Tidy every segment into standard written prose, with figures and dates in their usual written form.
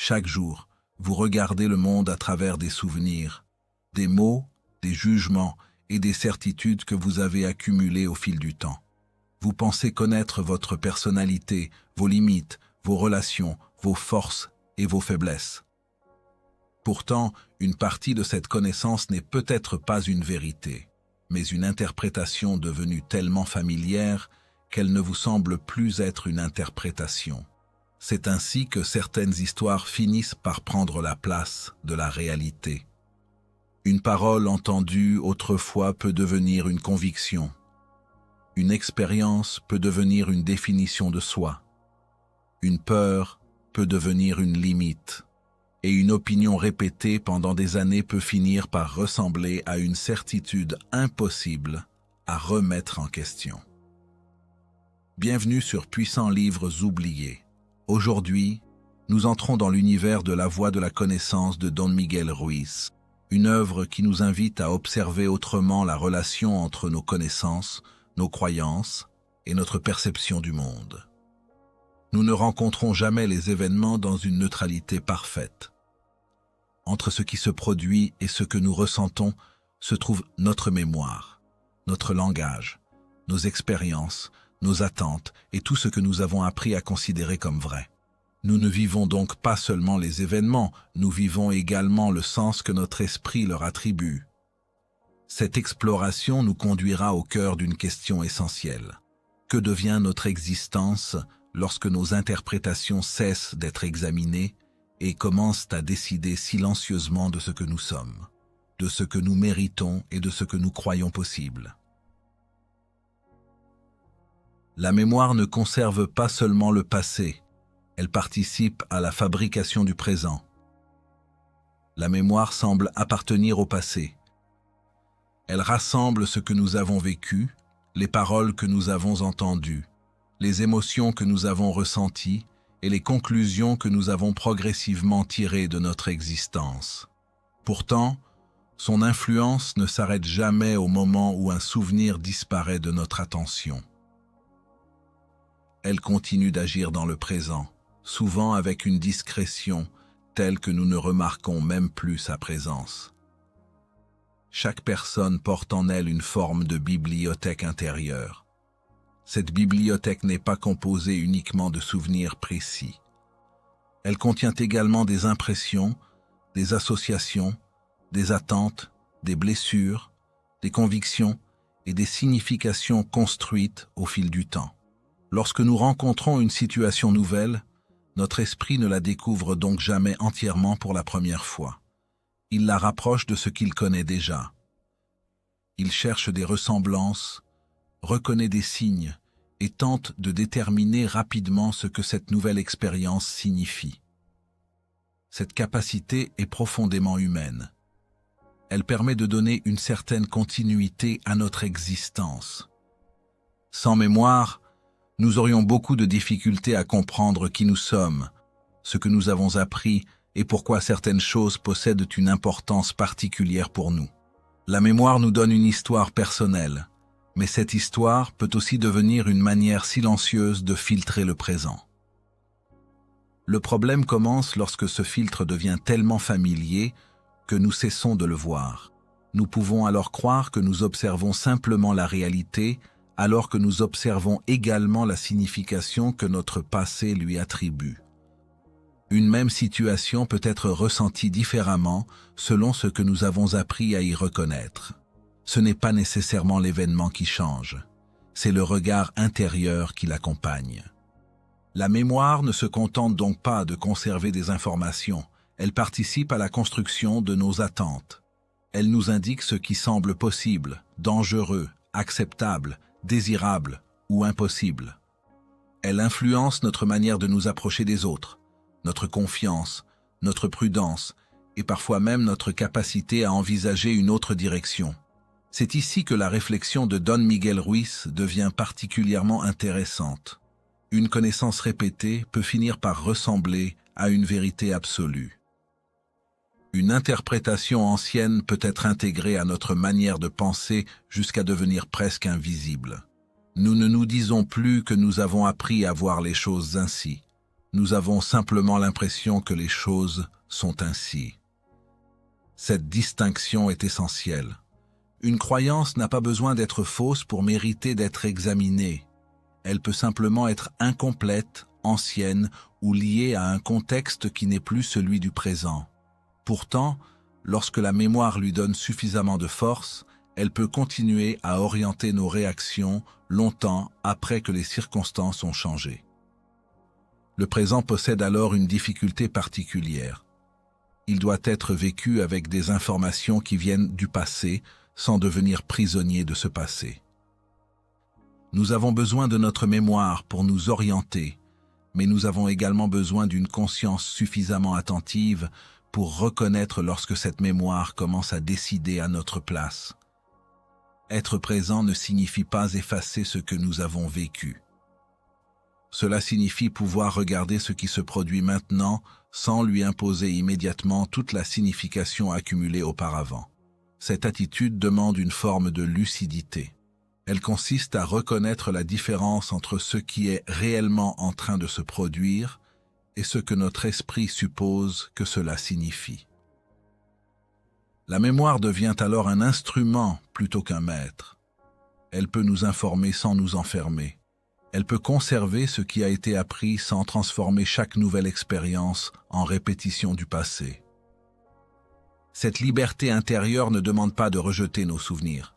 Chaque jour, vous regardez le monde à travers des souvenirs, des mots, des jugements et des certitudes que vous avez accumulées au fil du temps. Vous pensez connaître votre personnalité, vos limites, vos relations, vos forces et vos faiblesses. Pourtant, une partie de cette connaissance n'est peut-être pas une vérité, mais une interprétation devenue tellement familière qu'elle ne vous semble plus être une interprétation. C'est ainsi que certaines histoires finissent par prendre la place de la réalité. Une parole entendue autrefois peut devenir une conviction. Une expérience peut devenir une définition de soi. Une peur peut devenir une limite. Et une opinion répétée pendant des années peut finir par ressembler à une certitude impossible à remettre en question. Bienvenue sur Puissants Livres Oubliés. Aujourd'hui, nous entrons dans l'univers de la voie de la connaissance de Don Miguel Ruiz, une œuvre qui nous invite à observer autrement la relation entre nos connaissances, nos croyances et notre perception du monde. Nous ne rencontrons jamais les événements dans une neutralité parfaite. Entre ce qui se produit et ce que nous ressentons se trouve notre mémoire, notre langage, nos expériences, nos attentes et tout ce que nous avons appris à considérer comme vrai. Nous ne vivons donc pas seulement les événements, nous vivons également le sens que notre esprit leur attribue. Cette exploration nous conduira au cœur d'une question essentielle. Que devient notre existence lorsque nos interprétations cessent d'être examinées et commencent à décider silencieusement de ce que nous sommes, de ce que nous méritons et de ce que nous croyons possible? La mémoire ne conserve pas seulement le passé, elle participe à la fabrication du présent. La mémoire semble appartenir au passé. Elle rassemble ce que nous avons vécu, les paroles que nous avons entendues, les émotions que nous avons ressenties et les conclusions que nous avons progressivement tirées de notre existence. Pourtant, son influence ne s'arrête jamais au moment où un souvenir disparaît de notre attention. Elle continue d'agir dans le présent, souvent avec une discrétion telle que nous ne remarquons même plus sa présence. Chaque personne porte en elle une forme de bibliothèque intérieure. Cette bibliothèque n'est pas composée uniquement de souvenirs précis. Elle contient également des impressions, des associations, des attentes, des blessures, des convictions et des significations construites au fil du temps. Lorsque nous rencontrons une situation nouvelle, notre esprit ne la découvre donc jamais entièrement pour la première fois. Il la rapproche de ce qu'il connaît déjà. Il cherche des ressemblances, reconnaît des signes et tente de déterminer rapidement ce que cette nouvelle expérience signifie. Cette capacité est profondément humaine. Elle permet de donner une certaine continuité à notre existence. Sans mémoire, nous aurions beaucoup de difficultés à comprendre qui nous sommes, ce que nous avons appris et pourquoi certaines choses possèdent une importance particulière pour nous. La mémoire nous donne une histoire personnelle, mais cette histoire peut aussi devenir une manière silencieuse de filtrer le présent. Le problème commence lorsque ce filtre devient tellement familier que nous cessons de le voir. Nous pouvons alors croire que nous observons simplement la réalité, alors que nous observons également la signification que notre passé lui attribue. Une même situation peut être ressentie différemment selon ce que nous avons appris à y reconnaître. Ce n'est pas nécessairement l'événement qui change, c'est le regard intérieur qui l'accompagne. La mémoire ne se contente donc pas de conserver des informations, elle participe à la construction de nos attentes. Elle nous indique ce qui semble possible, dangereux, acceptable, désirable ou impossible. Elle influence notre manière de nous approcher des autres, notre confiance, notre prudence et parfois même notre capacité à envisager une autre direction. C'est ici que la réflexion de Don Miguel Ruiz devient particulièrement intéressante. Une connaissance répétée peut finir par ressembler à une vérité absolue. Une interprétation ancienne peut être intégrée à notre manière de penser jusqu'à devenir presque invisible. Nous ne nous disons plus que nous avons appris à voir les choses ainsi. Nous avons simplement l'impression que les choses sont ainsi. Cette distinction est essentielle. Une croyance n'a pas besoin d'être fausse pour mériter d'être examinée. Elle peut simplement être incomplète, ancienne ou liée à un contexte qui n'est plus celui du présent. Pourtant, lorsque la mémoire lui donne suffisamment de force, elle peut continuer à orienter nos réactions longtemps après que les circonstances ont changé. Le présent possède alors une difficulté particulière. Il doit être vécu avec des informations qui viennent du passé, sans devenir prisonnier de ce passé. Nous avons besoin de notre mémoire pour nous orienter, mais nous avons également besoin d'une conscience suffisamment attentive pour reconnaître lorsque cette mémoire commence à décider à notre place. Être présent ne signifie pas effacer ce que nous avons vécu. Cela signifie pouvoir regarder ce qui se produit maintenant sans lui imposer immédiatement toute la signification accumulée auparavant. Cette attitude demande une forme de lucidité. Elle consiste à reconnaître la différence entre ce qui est réellement en train de se produire et ce que notre esprit suppose que cela signifie. La mémoire devient alors un instrument plutôt qu'un maître. Elle peut nous informer sans nous enfermer. Elle peut conserver ce qui a été appris sans transformer chaque nouvelle expérience en répétition du passé. Cette liberté intérieure ne demande pas de rejeter nos souvenirs.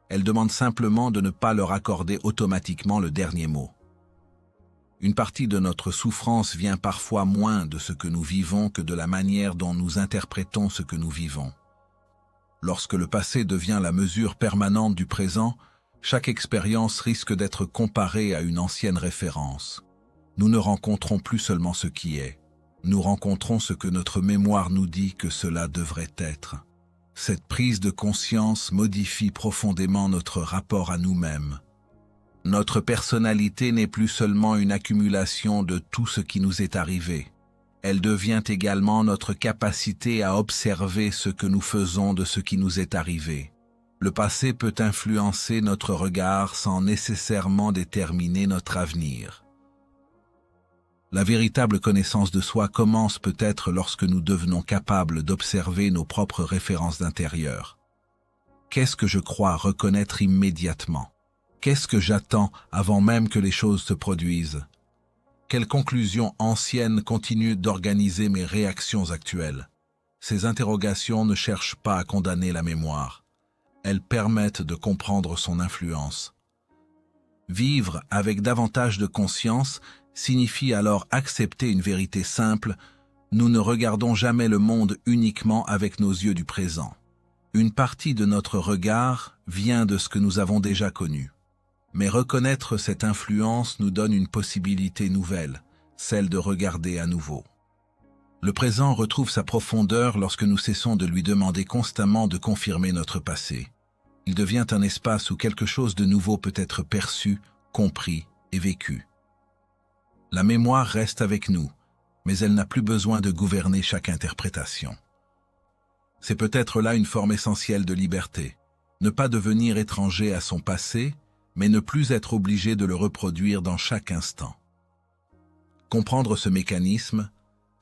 Elle demande simplement de ne pas leur accorder automatiquement le dernier mot. Une partie de notre souffrance vient parfois moins de ce que nous vivons que de la manière dont nous interprétons ce que nous vivons. Lorsque le passé devient la mesure permanente du présent, chaque expérience risque d'être comparée à une ancienne référence. Nous ne rencontrons plus seulement ce qui est. Nous rencontrons ce que notre mémoire nous dit que cela devrait être. Cette prise de conscience modifie profondément notre rapport à nous-mêmes. Notre personnalité n'est plus seulement une accumulation de tout ce qui nous est arrivé. Elle devient également notre capacité à observer ce que nous faisons de ce qui nous est arrivé. Le passé peut influencer notre regard sans nécessairement déterminer notre avenir. La véritable connaissance de soi commence peut-être lorsque nous devenons capables d'observer nos propres références d'intérieur. Qu'est-ce que je crois reconnaître immédiatement? Qu'est-ce que j'attends avant même que les choses se produisent? Quelles conclusions anciennes continuent d'organiser mes réactions actuelles? Ces interrogations ne cherchent pas à condamner la mémoire. Elles permettent de comprendre son influence. Vivre avec davantage de conscience signifie alors accepter une vérité simple: nous ne regardons jamais le monde uniquement avec nos yeux du présent. Une partie de notre regard vient de ce que nous avons déjà connu. Mais reconnaître cette influence nous donne une possibilité nouvelle, celle de regarder à nouveau. Le présent retrouve sa profondeur lorsque nous cessons de lui demander constamment de confirmer notre passé. Il devient un espace où quelque chose de nouveau peut être perçu, compris et vécu. La mémoire reste avec nous, mais elle n'a plus besoin de gouverner chaque interprétation. C'est peut-être là une forme essentielle de liberté. Ne pas devenir étranger à son passé, mais ne plus être obligé de le reproduire dans chaque instant. Comprendre ce mécanisme,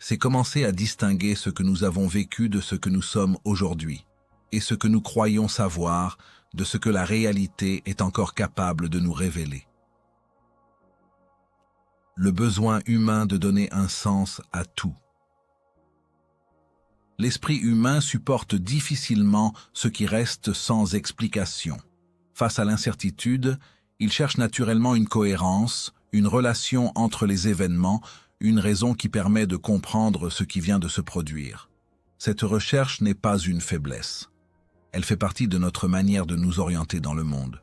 c'est commencer à distinguer ce que nous avons vécu de ce que nous sommes aujourd'hui, et ce que nous croyons savoir de ce que la réalité est encore capable de nous révéler. Le besoin humain de donner un sens à tout. L'esprit humain supporte difficilement ce qui reste sans explication. Face à l'incertitude, il cherche naturellement une cohérence, une relation entre les événements, une raison qui permet de comprendre ce qui vient de se produire. Cette recherche n'est pas une faiblesse. Elle fait partie de notre manière de nous orienter dans le monde.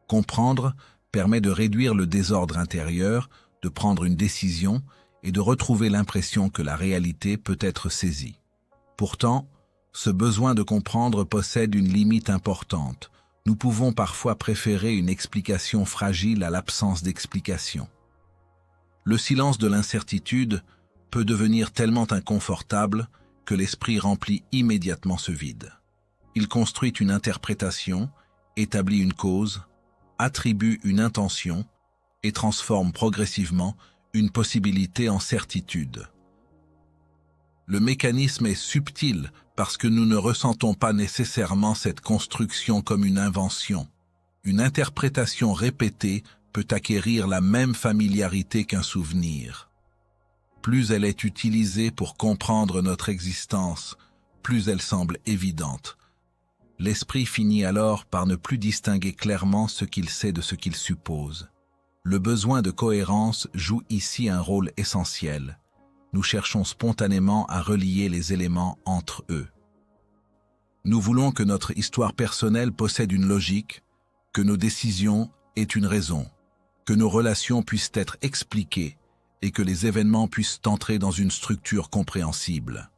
Comprendre permet de réduire le désordre intérieur, de prendre une décision et de retrouver l'impression que la réalité peut être saisie. Pourtant, ce besoin de comprendre possède une limite importante. Nous pouvons parfois préférer une explication fragile à l'absence d'explication. Le silence de l'incertitude peut devenir tellement inconfortable que l'esprit remplit immédiatement ce vide. Il construit une interprétation, établit une cause, attribue une intention et transforme progressivement une possibilité en certitude. Le mécanisme est subtil parce que nous ne ressentons pas nécessairement cette construction comme une invention. Une interprétation répétée peut acquérir la même familiarité qu'un souvenir. Plus elle est utilisée pour comprendre notre existence, plus elle semble évidente. L'esprit finit alors par ne plus distinguer clairement ce qu'il sait de ce qu'il suppose. Le besoin de cohérence joue ici un rôle essentiel. Nous cherchons spontanément à relier les éléments entre eux. Nous voulons que notre histoire personnelle possède une logique, que nos décisions aient une raison, que nos relations puissent être expliquées et que les événements puissent entrer dans une structure compréhensible.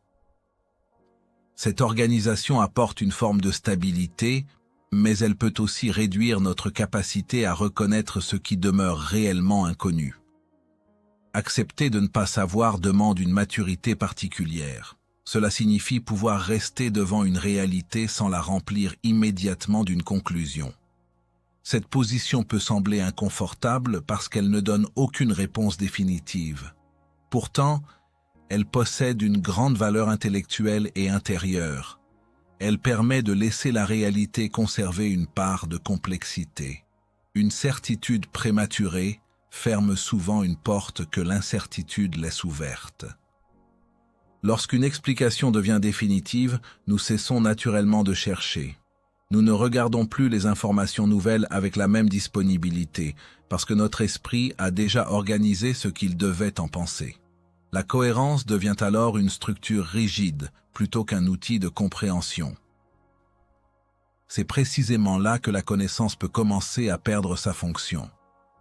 Cette organisation apporte une forme de stabilité, mais elle peut aussi réduire notre capacité à reconnaître ce qui demeure réellement inconnu. Accepter de ne pas savoir demande une maturité particulière. Cela signifie pouvoir rester devant une réalité sans la remplir immédiatement d'une conclusion. Cette position peut sembler inconfortable parce qu'elle ne donne aucune réponse définitive. Pourtant, elle possède une grande valeur intellectuelle et intérieure. Elle permet de laisser la réalité conserver une part de complexité. Une certitude prématurée ferme souvent une porte que l'incertitude laisse ouverte. Lorsqu'une explication devient définitive, nous cessons naturellement de chercher. Nous ne regardons plus les informations nouvelles avec la même disponibilité, parce que notre esprit a déjà organisé ce qu'il devait en penser. La cohérence devient alors une structure rigide, plutôt qu'un outil de compréhension. C'est précisément là que la connaissance peut commencer à perdre sa fonction.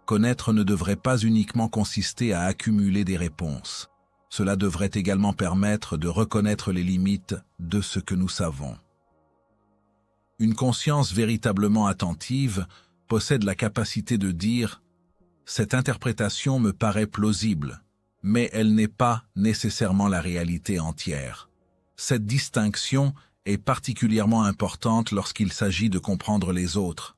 Connaître ne devrait pas uniquement consister à accumuler des réponses. Cela devrait également permettre de reconnaître les limites de ce que nous savons. Une conscience véritablement attentive possède la capacité de dire « cette interprétation me paraît plausible », mais elle n'est pas nécessairement la réalité entière. Cette distinction est particulièrement importante lorsqu'il s'agit de comprendre les autres.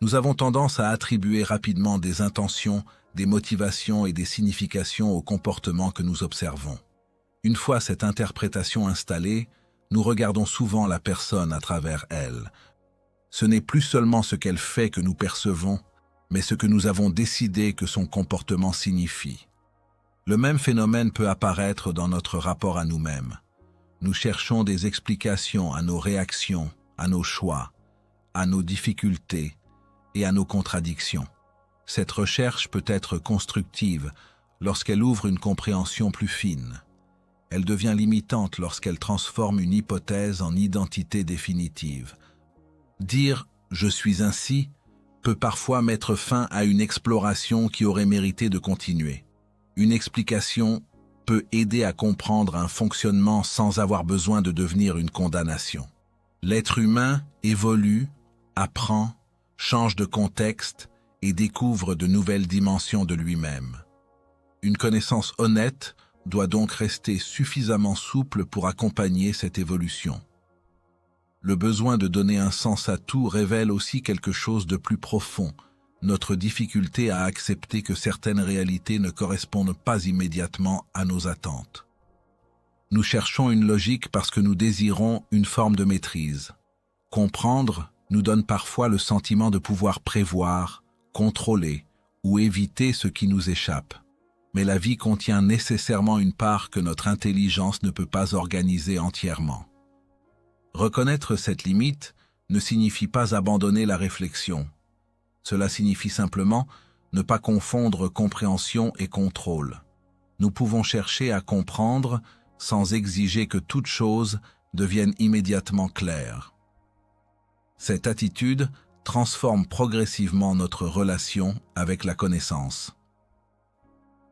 Nous avons tendance à attribuer rapidement des intentions, des motivations et des significations aux comportements que nous observons. Une fois cette interprétation installée, nous regardons souvent la personne à travers elle. Ce n'est plus seulement ce qu'elle fait que nous percevons, mais ce que nous avons décidé que son comportement signifie. Le même phénomène peut apparaître dans notre rapport à nous-mêmes. Nous cherchons des explications à nos réactions, à nos choix, à nos difficultés et à nos contradictions. Cette recherche peut être constructive lorsqu'elle ouvre une compréhension plus fine. Elle devient limitante lorsqu'elle transforme une hypothèse en identité définitive. Dire « je suis ainsi » peut parfois mettre fin à une exploration qui aurait mérité de continuer. Une explication peut aider à comprendre un fonctionnement sans avoir besoin de devenir une condamnation. L'être humain évolue, apprend, change de contexte et découvre de nouvelles dimensions de lui-même. Une connaissance honnête doit donc rester suffisamment souple pour accompagner cette évolution. Le besoin de donner un sens à tout révèle aussi quelque chose de plus profond, notre difficulté à accepter que certaines réalités ne correspondent pas immédiatement à nos attentes. Nous cherchons une logique parce que nous désirons une forme de maîtrise. Comprendre nous donne parfois le sentiment de pouvoir prévoir, contrôler ou éviter ce qui nous échappe. Mais la vie contient nécessairement une part que notre intelligence ne peut pas organiser entièrement. Reconnaître cette limite ne signifie pas abandonner la réflexion. Cela signifie simplement ne pas confondre compréhension et contrôle. Nous pouvons chercher à comprendre sans exiger que toute chose devienne immédiatement claire. Cette attitude transforme progressivement notre relation avec la connaissance.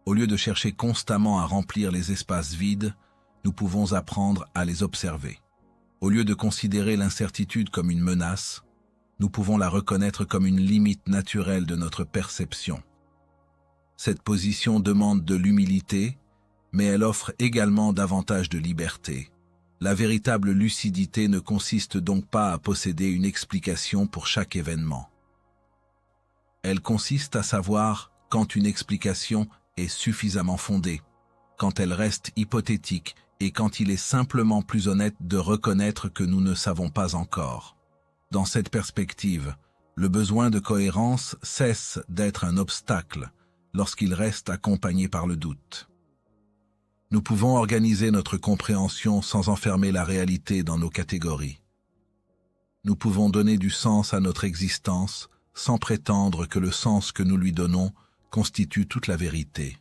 Au lieu de chercher constamment à remplir les espaces vides, nous pouvons apprendre à les observer. Au lieu de considérer l'incertitude comme une menace, nous pouvons la reconnaître comme une limite naturelle de notre perception. Cette position demande de l'humilité, mais elle offre également davantage de liberté. La véritable lucidité ne consiste donc pas à posséder une explication pour chaque événement. Elle consiste à savoir quand une explication est suffisamment fondée, quand elle reste hypothétique et quand il est simplement plus honnête de reconnaître que nous ne savons pas encore. Dans cette perspective, le besoin de cohérence cesse d'être un obstacle lorsqu'il reste accompagné par le doute. Nous pouvons organiser notre compréhension sans enfermer la réalité dans nos catégories. Nous pouvons donner du sens à notre existence sans prétendre que le sens que nous lui donnons constitue toute la vérité.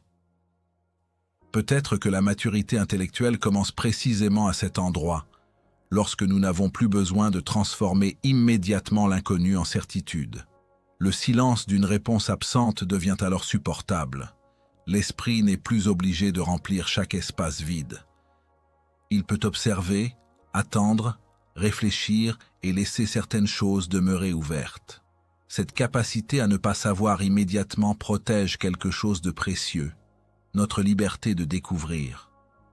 Peut-être que la maturité intellectuelle commence précisément à cet endroit, lorsque nous n'avons plus besoin de transformer immédiatement l'inconnu en certitude. Le silence d'une réponse absente devient alors supportable. L'esprit n'est plus obligé de remplir chaque espace vide. Il peut observer, attendre, réfléchir et laisser certaines choses demeurer ouvertes. Cette capacité à ne pas savoir immédiatement protège quelque chose de précieux, notre liberté de découvrir.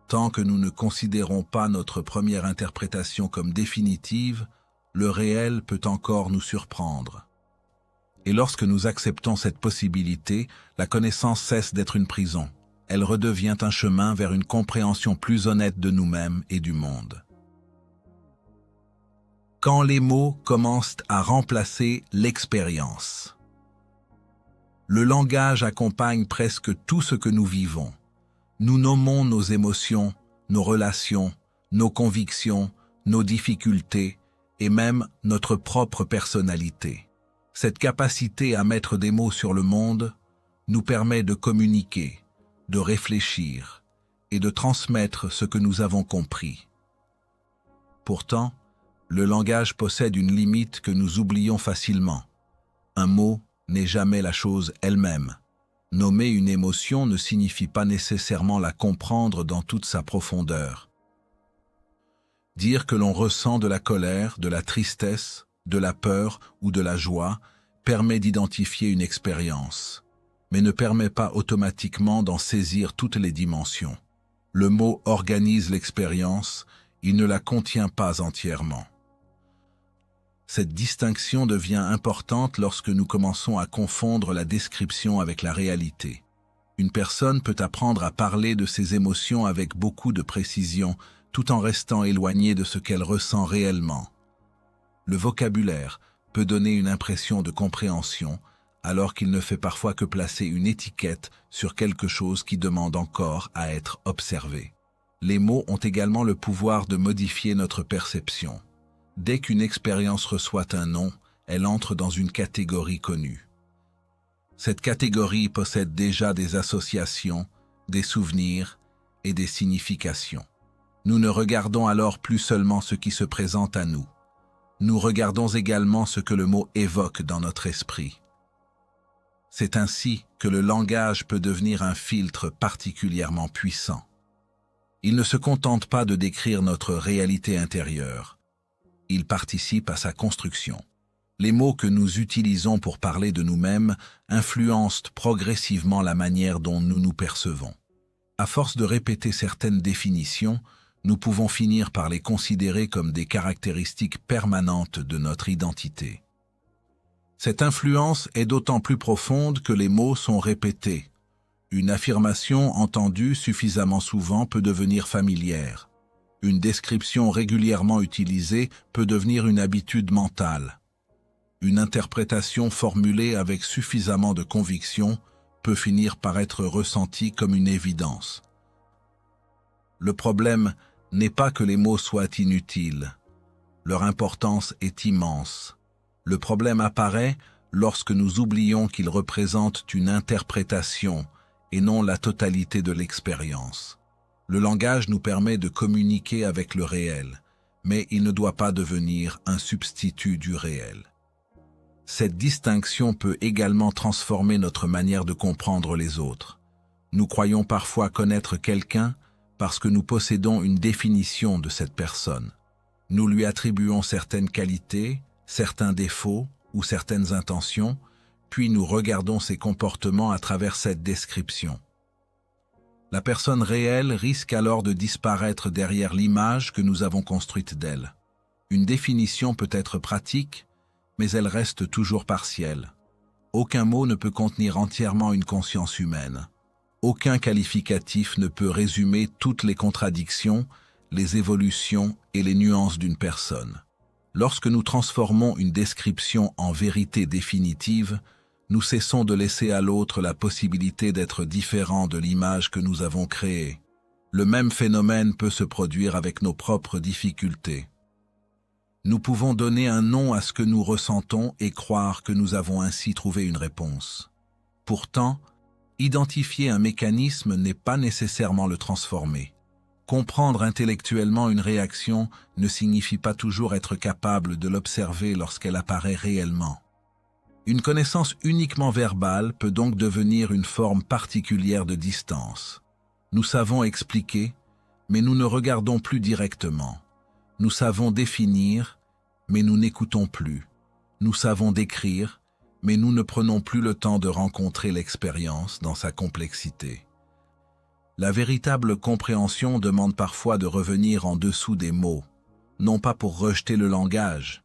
Tant que nous ne considérons pas notre première interprétation comme définitive, le réel peut encore nous surprendre. Et lorsque nous acceptons cette possibilité, la connaissance cesse d'être une prison. Elle redevient un chemin vers une compréhension plus honnête de nous-mêmes et du monde. Quand les mots commencent à remplacer l'expérience. Le langage accompagne presque tout ce que nous vivons. Nous nommons nos émotions, nos relations, nos convictions, nos difficultés et même notre propre personnalité. Cette capacité à mettre des mots sur le monde nous permet de communiquer, de réfléchir et de transmettre ce que nous avons compris. Pourtant, le langage possède une limite que nous oublions facilement. Un mot n'est jamais la chose elle-même. Nommer une émotion ne signifie pas nécessairement la comprendre dans toute sa profondeur. Dire que l'on ressent de la colère, de la tristesse, de la peur ou de la joie permet d'identifier une expérience, mais ne permet pas automatiquement d'en saisir toutes les dimensions. Le mot organise l'expérience, il ne la contient pas entièrement. Cette distinction devient importante lorsque nous commençons à confondre la description avec la réalité. Une personne peut apprendre à parler de ses émotions avec beaucoup de précision, tout en restant éloignée de ce qu'elle ressent réellement. Le vocabulaire peut donner une impression de compréhension, alors qu'il ne fait parfois que placer une étiquette sur quelque chose qui demande encore à être observé. Les mots ont également le pouvoir de modifier notre perception. Dès qu'une expérience reçoit un nom, elle entre dans une catégorie connue. Cette catégorie possède déjà des associations, des souvenirs et des significations. Nous ne regardons alors plus seulement ce qui se présente à nous. Nous regardons également ce que le mot évoque dans notre esprit. C'est ainsi que le langage peut devenir un filtre particulièrement puissant. Il ne se contente pas de décrire notre réalité intérieure. Il participe à sa construction. Les mots que nous utilisons pour parler de nous-mêmes influencent progressivement la manière dont nous nous percevons. À force de répéter certaines définitions, nous pouvons finir par les considérer comme des caractéristiques permanentes de notre identité. Cette influence est d'autant plus profonde que les mots sont répétés. Une affirmation entendue suffisamment souvent peut devenir familière. Une description régulièrement utilisée peut devenir une habitude mentale. Une interprétation formulée avec suffisamment de conviction peut finir par être ressentie comme une évidence. Le problème n'est pas que les mots soient inutiles. Leur importance est immense. Le problème apparaît lorsque nous oublions qu'ils représentent une interprétation et non la totalité de l'expérience. Le langage nous permet de communiquer avec le réel, mais il ne doit pas devenir un substitut du réel. Cette distinction peut également transformer notre manière de comprendre les autres. Nous croyons parfois connaître quelqu'un parce que nous possédons une définition de cette personne. Nous lui attribuons certaines qualités, certains défauts ou certaines intentions, puis nous regardons ses comportements à travers cette description. La personne réelle risque alors de disparaître derrière l'image que nous avons construite d'elle. Une définition peut être pratique, mais elle reste toujours partielle. Aucun mot ne peut contenir entièrement une conscience humaine. Aucun qualificatif ne peut résumer toutes les contradictions, les évolutions et les nuances d'une personne. Lorsque nous transformons une description en vérité définitive, nous cessons de laisser à l'autre la possibilité d'être différent de l'image que nous avons créée. Le même phénomène peut se produire avec nos propres difficultés. Nous pouvons donner un nom à ce que nous ressentons et croire que nous avons ainsi trouvé une réponse. Pourtant, identifier un mécanisme n'est pas nécessairement le transformer. Comprendre intellectuellement une réaction ne signifie pas toujours être capable de l'observer lorsqu'elle apparaît réellement. Une connaissance uniquement verbale peut donc devenir une forme particulière de distance. Nous savons expliquer, mais nous ne regardons plus directement. Nous savons définir, mais nous n'écoutons plus. Nous savons décrire, mais nous ne prenons plus le temps de rencontrer l'expérience dans sa complexité. La véritable compréhension demande parfois de revenir en dessous des mots, non pas pour rejeter le langage,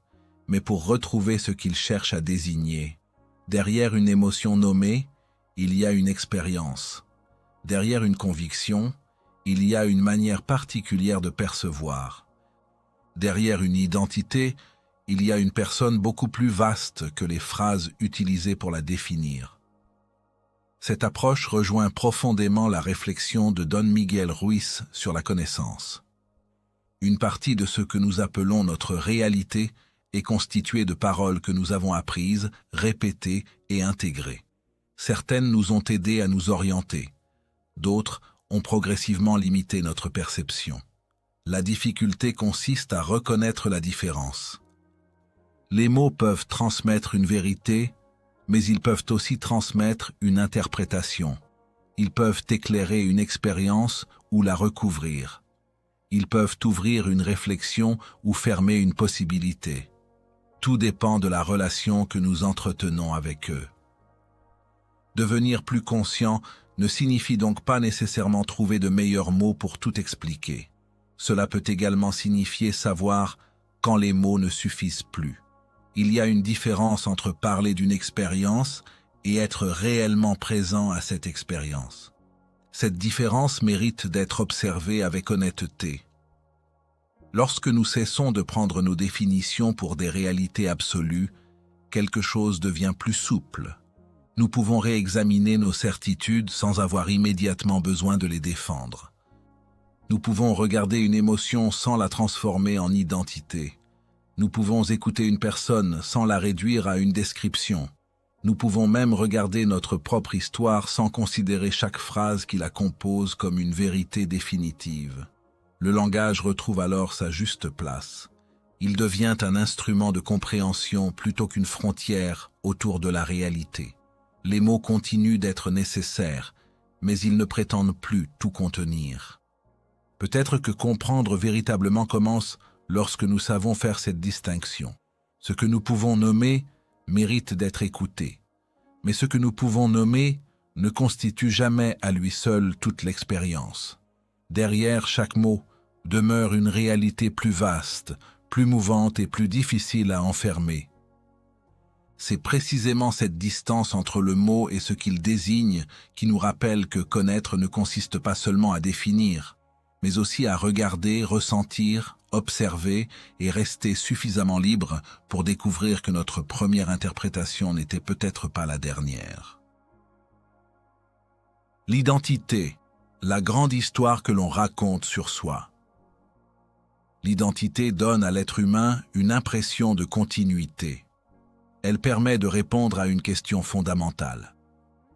mais pour retrouver ce qu'il cherche à désigner. Derrière une émotion nommée, il y a une expérience. Derrière une conviction, il y a une manière particulière de percevoir. Derrière une identité, il y a une personne beaucoup plus vaste que les phrases utilisées pour la définir. Cette approche rejoint profondément la réflexion de Don Miguel Ruiz sur la connaissance. Une partie de ce que nous appelons notre réalité est constituée de paroles que nous avons apprises, répétées et intégrées. Certaines nous ont aidés à nous orienter. D'autres ont progressivement limité notre perception. La difficulté consiste à reconnaître la différence. Les mots peuvent transmettre une vérité, mais ils peuvent aussi transmettre une interprétation. Ils peuvent éclairer une expérience ou la recouvrir. Ils peuvent ouvrir une réflexion ou fermer une possibilité. Tout dépend de la relation que nous entretenons avec eux. Devenir plus conscient ne signifie donc pas nécessairement trouver de meilleurs mots pour tout expliquer. Cela peut également signifier savoir quand les mots ne suffisent plus. Il y a une différence entre parler d'une expérience et être réellement présent à cette expérience. Cette différence mérite d'être observée avec honnêteté. Lorsque nous cessons de prendre nos définitions pour des réalités absolues, quelque chose devient plus souple. Nous pouvons réexaminer nos certitudes sans avoir immédiatement besoin de les défendre. Nous pouvons regarder une émotion sans la transformer en identité. Nous pouvons écouter une personne sans la réduire à une description. Nous pouvons même regarder notre propre histoire sans considérer chaque phrase qui la compose comme une vérité définitive. Le langage retrouve alors sa juste place. Il devient un instrument de compréhension plutôt qu'une frontière autour de la réalité. Les mots continuent d'être nécessaires, mais ils ne prétendent plus tout contenir. Peut-être que comprendre véritablement commence lorsque nous savons faire cette distinction. Ce que nous pouvons nommer mérite d'être écouté, mais ce que nous pouvons nommer ne constitue jamais à lui seul toute l'expérience. Derrière chaque mot demeure une réalité plus vaste, plus mouvante et plus difficile à enfermer. C'est précisément cette distance entre le mot et ce qu'il désigne qui nous rappelle que connaître ne consiste pas seulement à définir, mais aussi à regarder, ressentir, observer et rester suffisamment libre pour découvrir que notre première interprétation n'était peut-être pas la dernière. L'identité, la grande histoire que l'on raconte sur soi. L'identité donne à l'être humain une impression de continuité. Elle permet de répondre à une question fondamentale.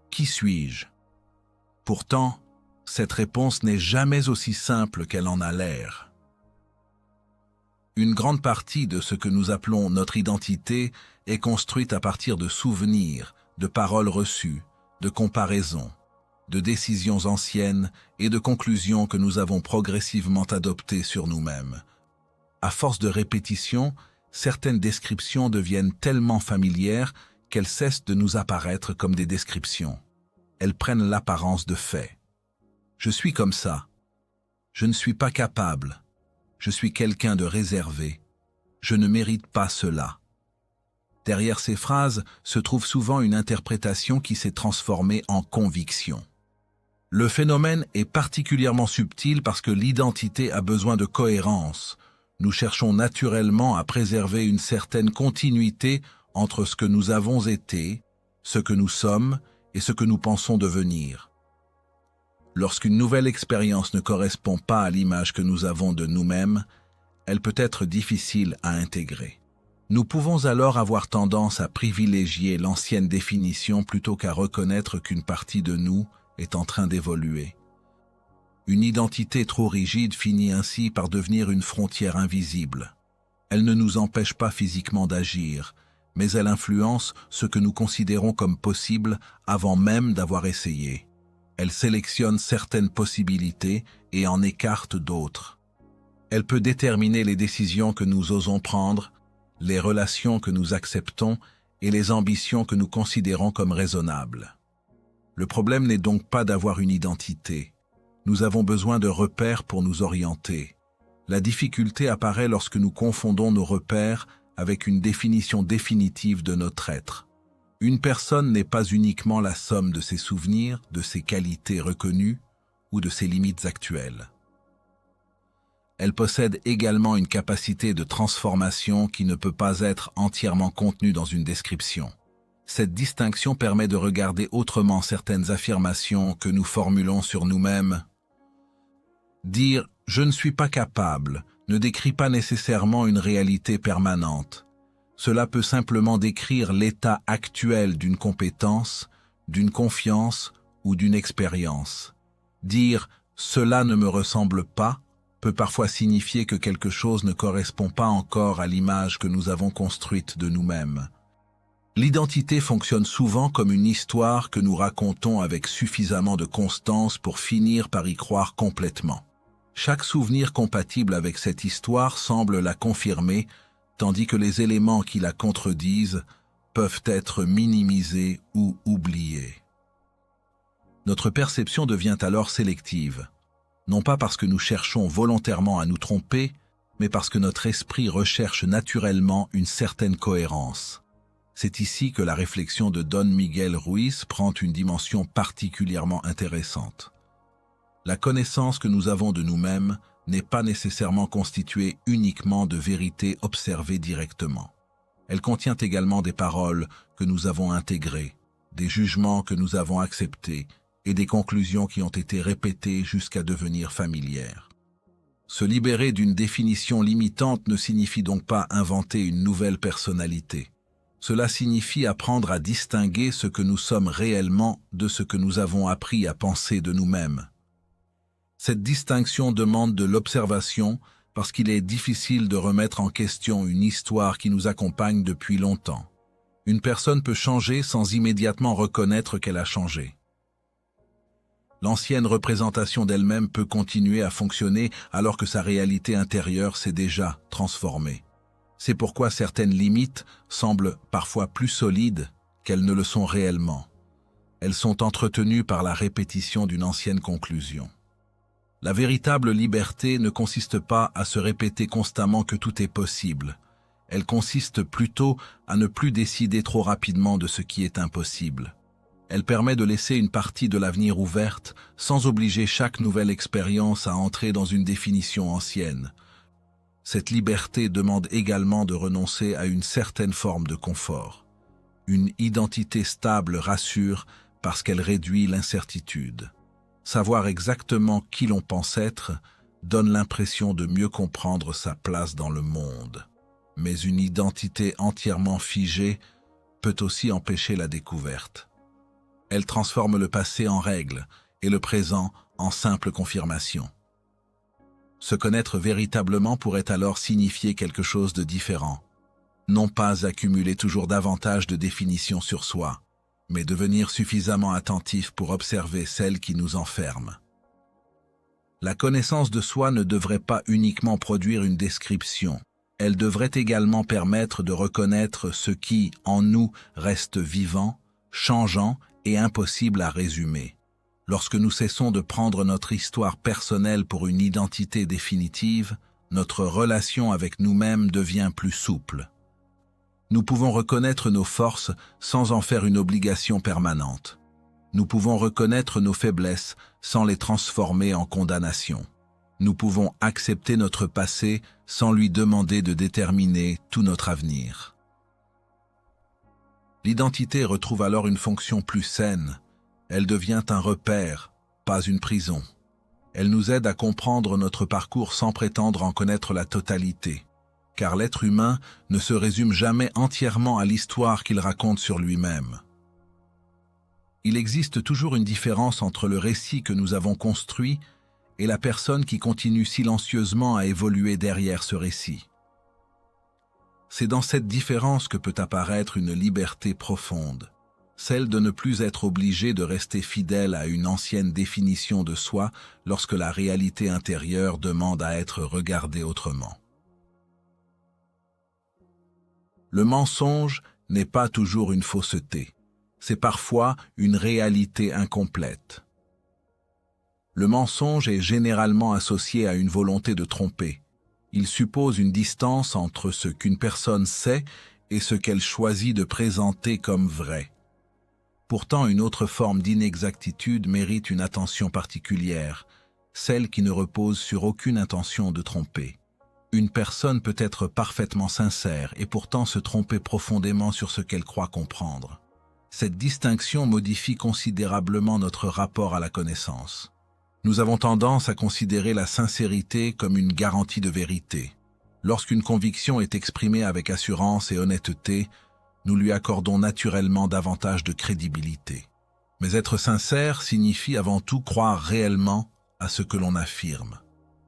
Qui suis-je? Pourtant, cette réponse n'est jamais aussi simple qu'elle en a l'air. Une grande partie de ce que nous appelons notre identité est construite à partir de souvenirs, de paroles reçues, de comparaisons, de décisions anciennes et de conclusions que nous avons progressivement adoptées sur nous-mêmes. À force de répétition, certaines descriptions deviennent tellement familières qu'elles cessent de nous apparaître comme des descriptions. Elles prennent l'apparence de faits. Je suis comme ça. Je ne suis pas capable. Je suis quelqu'un de réservé. Je ne mérite pas cela. Derrière ces phrases se trouve souvent une interprétation qui s'est transformée en conviction. Le phénomène est particulièrement subtil parce que l'identité a besoin de cohérence. Nous cherchons naturellement à préserver une certaine continuité entre ce que nous avons été, ce que nous sommes et ce que nous pensons devenir. Lorsqu'une nouvelle expérience ne correspond pas à l'image que nous avons de nous-mêmes, elle peut être difficile à intégrer. Nous pouvons alors avoir tendance à privilégier l'ancienne définition plutôt qu'à reconnaître qu'une partie de nous est en train d'évoluer. Une identité trop rigide finit ainsi par devenir une frontière invisible. Elle ne nous empêche pas physiquement d'agir, mais elle influence ce que nous considérons comme possible avant même d'avoir essayé. Elle sélectionne certaines possibilités et en écarte d'autres. Elle peut déterminer les décisions que nous osons prendre, les relations que nous acceptons et les ambitions que nous considérons comme raisonnables. Le problème n'est donc pas d'avoir une identité. Nous avons besoin de repères pour nous orienter. La difficulté apparaît lorsque nous confondons nos repères avec une définition définitive de notre être. Une personne n'est pas uniquement la somme de ses souvenirs, de ses qualités reconnues ou de ses limites actuelles. Elle possède également une capacité de transformation qui ne peut pas être entièrement contenue dans une description. Cette distinction permet de regarder autrement certaines affirmations que nous formulons sur nous-mêmes. Dire « je ne suis pas capable » ne décrit pas nécessairement une réalité permanente. Cela peut simplement décrire l'état actuel d'une compétence, d'une confiance ou d'une expérience. Dire « cela ne me ressemble pas » peut parfois signifier que quelque chose ne correspond pas encore à l'image que nous avons construite de nous-mêmes. L'identité fonctionne souvent comme une histoire que nous racontons avec suffisamment de constance pour finir par y croire complètement. Chaque souvenir compatible avec cette histoire semble la confirmer, tandis que les éléments qui la contredisent peuvent être minimisés ou oubliés. Notre perception devient alors sélective, non pas parce que nous cherchons volontairement à nous tromper, mais parce que notre esprit recherche naturellement une certaine cohérence. C'est ici que la réflexion de Don Miguel Ruiz prend une dimension particulièrement intéressante. La connaissance que nous avons de nous-mêmes n'est pas nécessairement constituée uniquement de vérités observées directement. Elle contient également des paroles que nous avons intégrées, des jugements que nous avons acceptés et des conclusions qui ont été répétées jusqu'à devenir familières. Se libérer d'une définition limitante ne signifie donc pas inventer une nouvelle personnalité. Cela signifie apprendre à distinguer ce que nous sommes réellement de ce que nous avons appris à penser de nous-mêmes. Cette distinction demande de l'observation parce qu'il est difficile de remettre en question une histoire qui nous accompagne depuis longtemps. Une personne peut changer sans immédiatement reconnaître qu'elle a changé. L'ancienne représentation d'elle-même peut continuer à fonctionner alors que sa réalité intérieure s'est déjà transformée. C'est pourquoi certaines limites semblent parfois plus solides qu'elles ne le sont réellement. Elles sont entretenues par la répétition d'une ancienne conclusion. La véritable liberté ne consiste pas à se répéter constamment que tout est possible. Elle consiste plutôt à ne plus décider trop rapidement de ce qui est impossible. Elle permet de laisser une partie de l'avenir ouverte sans obliger chaque nouvelle expérience à entrer dans une définition ancienne. Cette liberté demande également de renoncer à une certaine forme de confort. Une identité stable rassure parce qu'elle réduit l'incertitude. Savoir exactement qui l'on pense être donne l'impression de mieux comprendre sa place dans le monde. Mais une identité entièrement figée peut aussi empêcher la découverte. Elle transforme le passé en règle et le présent en simple confirmation. Se connaître véritablement pourrait alors signifier quelque chose de différent. Non pas accumuler toujours davantage de définitions sur soi, mais devenir suffisamment attentif pour observer celles qui nous enferment. La connaissance de soi ne devrait pas uniquement produire une description. Elle devrait également permettre de reconnaître ce qui, en nous, reste vivant, changeant et impossible à résumer. Lorsque nous cessons de prendre notre histoire personnelle pour une identité définitive, notre relation avec nous-mêmes devient plus souple. Nous pouvons reconnaître nos forces sans en faire une obligation permanente. Nous pouvons reconnaître nos faiblesses sans les transformer en condamnation. Nous pouvons accepter notre passé sans lui demander de déterminer tout notre avenir. L'identité retrouve alors une fonction plus saine. Elle devient un repère, pas une prison. Elle nous aide à comprendre notre parcours sans prétendre en connaître la totalité. Car l'être humain ne se résume jamais entièrement à l'histoire qu'il raconte sur lui-même. Il existe toujours une différence entre le récit que nous avons construit et la personne qui continue silencieusement à évoluer derrière ce récit. C'est dans cette différence que peut apparaître une liberté profonde, celle de ne plus être obligé de rester fidèle à une ancienne définition de soi lorsque la réalité intérieure demande à être regardée autrement. Le mensonge n'est pas toujours une fausseté. C'est parfois une réalité incomplète. Le mensonge est généralement associé à une volonté de tromper. Il suppose une distance entre ce qu'une personne sait et ce qu'elle choisit de présenter comme vrai. Pourtant, une autre forme d'inexactitude mérite une attention particulière, celle qui ne repose sur aucune intention de tromper. Une personne peut être parfaitement sincère et pourtant se tromper profondément sur ce qu'elle croit comprendre. Cette distinction modifie considérablement notre rapport à la connaissance. Nous avons tendance à considérer la sincérité comme une garantie de vérité. Lorsqu'une conviction est exprimée avec assurance et honnêteté, nous lui accordons naturellement davantage de crédibilité. Mais être sincère signifie avant tout croire réellement à ce que l'on affirme.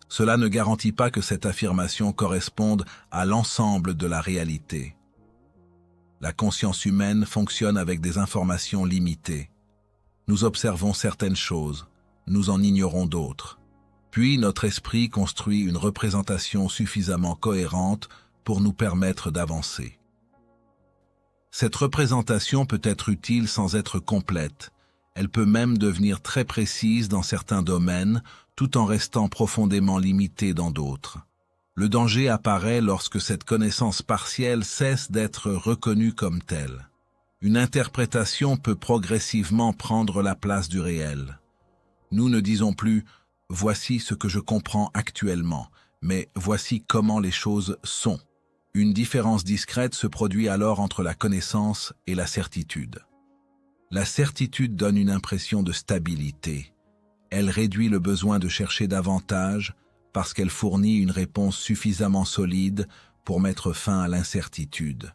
Cela ne garantit pas que cette affirmation corresponde à l'ensemble de la réalité. La conscience humaine fonctionne avec des informations limitées. Nous observons certaines choses, nous en ignorons d'autres. Puis notre esprit construit une représentation suffisamment cohérente pour nous permettre d'avancer. Cette représentation peut être utile sans être complète. Elle peut même devenir très précise dans certains domaines, tout en restant profondément limitée dans d'autres. Le danger apparaît lorsque cette connaissance partielle cesse d'être reconnue comme telle. Une interprétation peut progressivement prendre la place du réel. Nous ne disons plus « voici ce que je comprends actuellement », mais « voici comment les choses sont ». Une différence discrète se produit alors entre la connaissance et la certitude. La certitude donne une impression de stabilité. Elle réduit le besoin de chercher davantage parce qu'elle fournit une réponse suffisamment solide pour mettre fin à l'incertitude.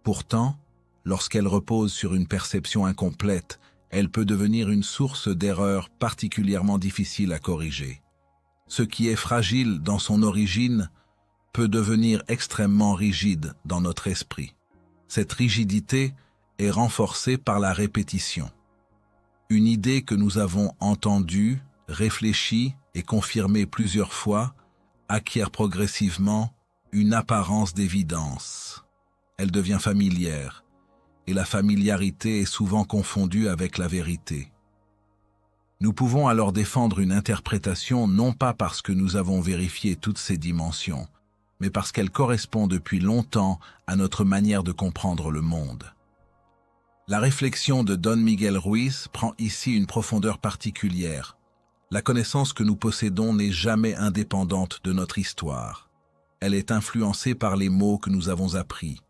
Pourtant, lorsqu'elle repose sur une perception incomplète, elle peut devenir une source d'erreurs particulièrement difficile à corriger. Ce qui est fragile dans son origine peut devenir extrêmement rigide dans notre esprit. Cette rigidité est renforcée par la répétition. Une idée que nous avons entendue, réfléchie et confirmée plusieurs fois acquiert progressivement une apparence d'évidence. Elle devient familière, et la familiarité est souvent confondue avec la vérité. Nous pouvons alors défendre une interprétation non pas parce que nous avons vérifié toutes ces dimensions, mais parce qu'elle correspond depuis longtemps à notre manière de comprendre le monde. La réflexion de Don Miguel Ruiz prend ici une profondeur particulière. La connaissance que nous possédons n'est jamais indépendante de notre histoire. Elle est influencée par les mots que nous avons appris,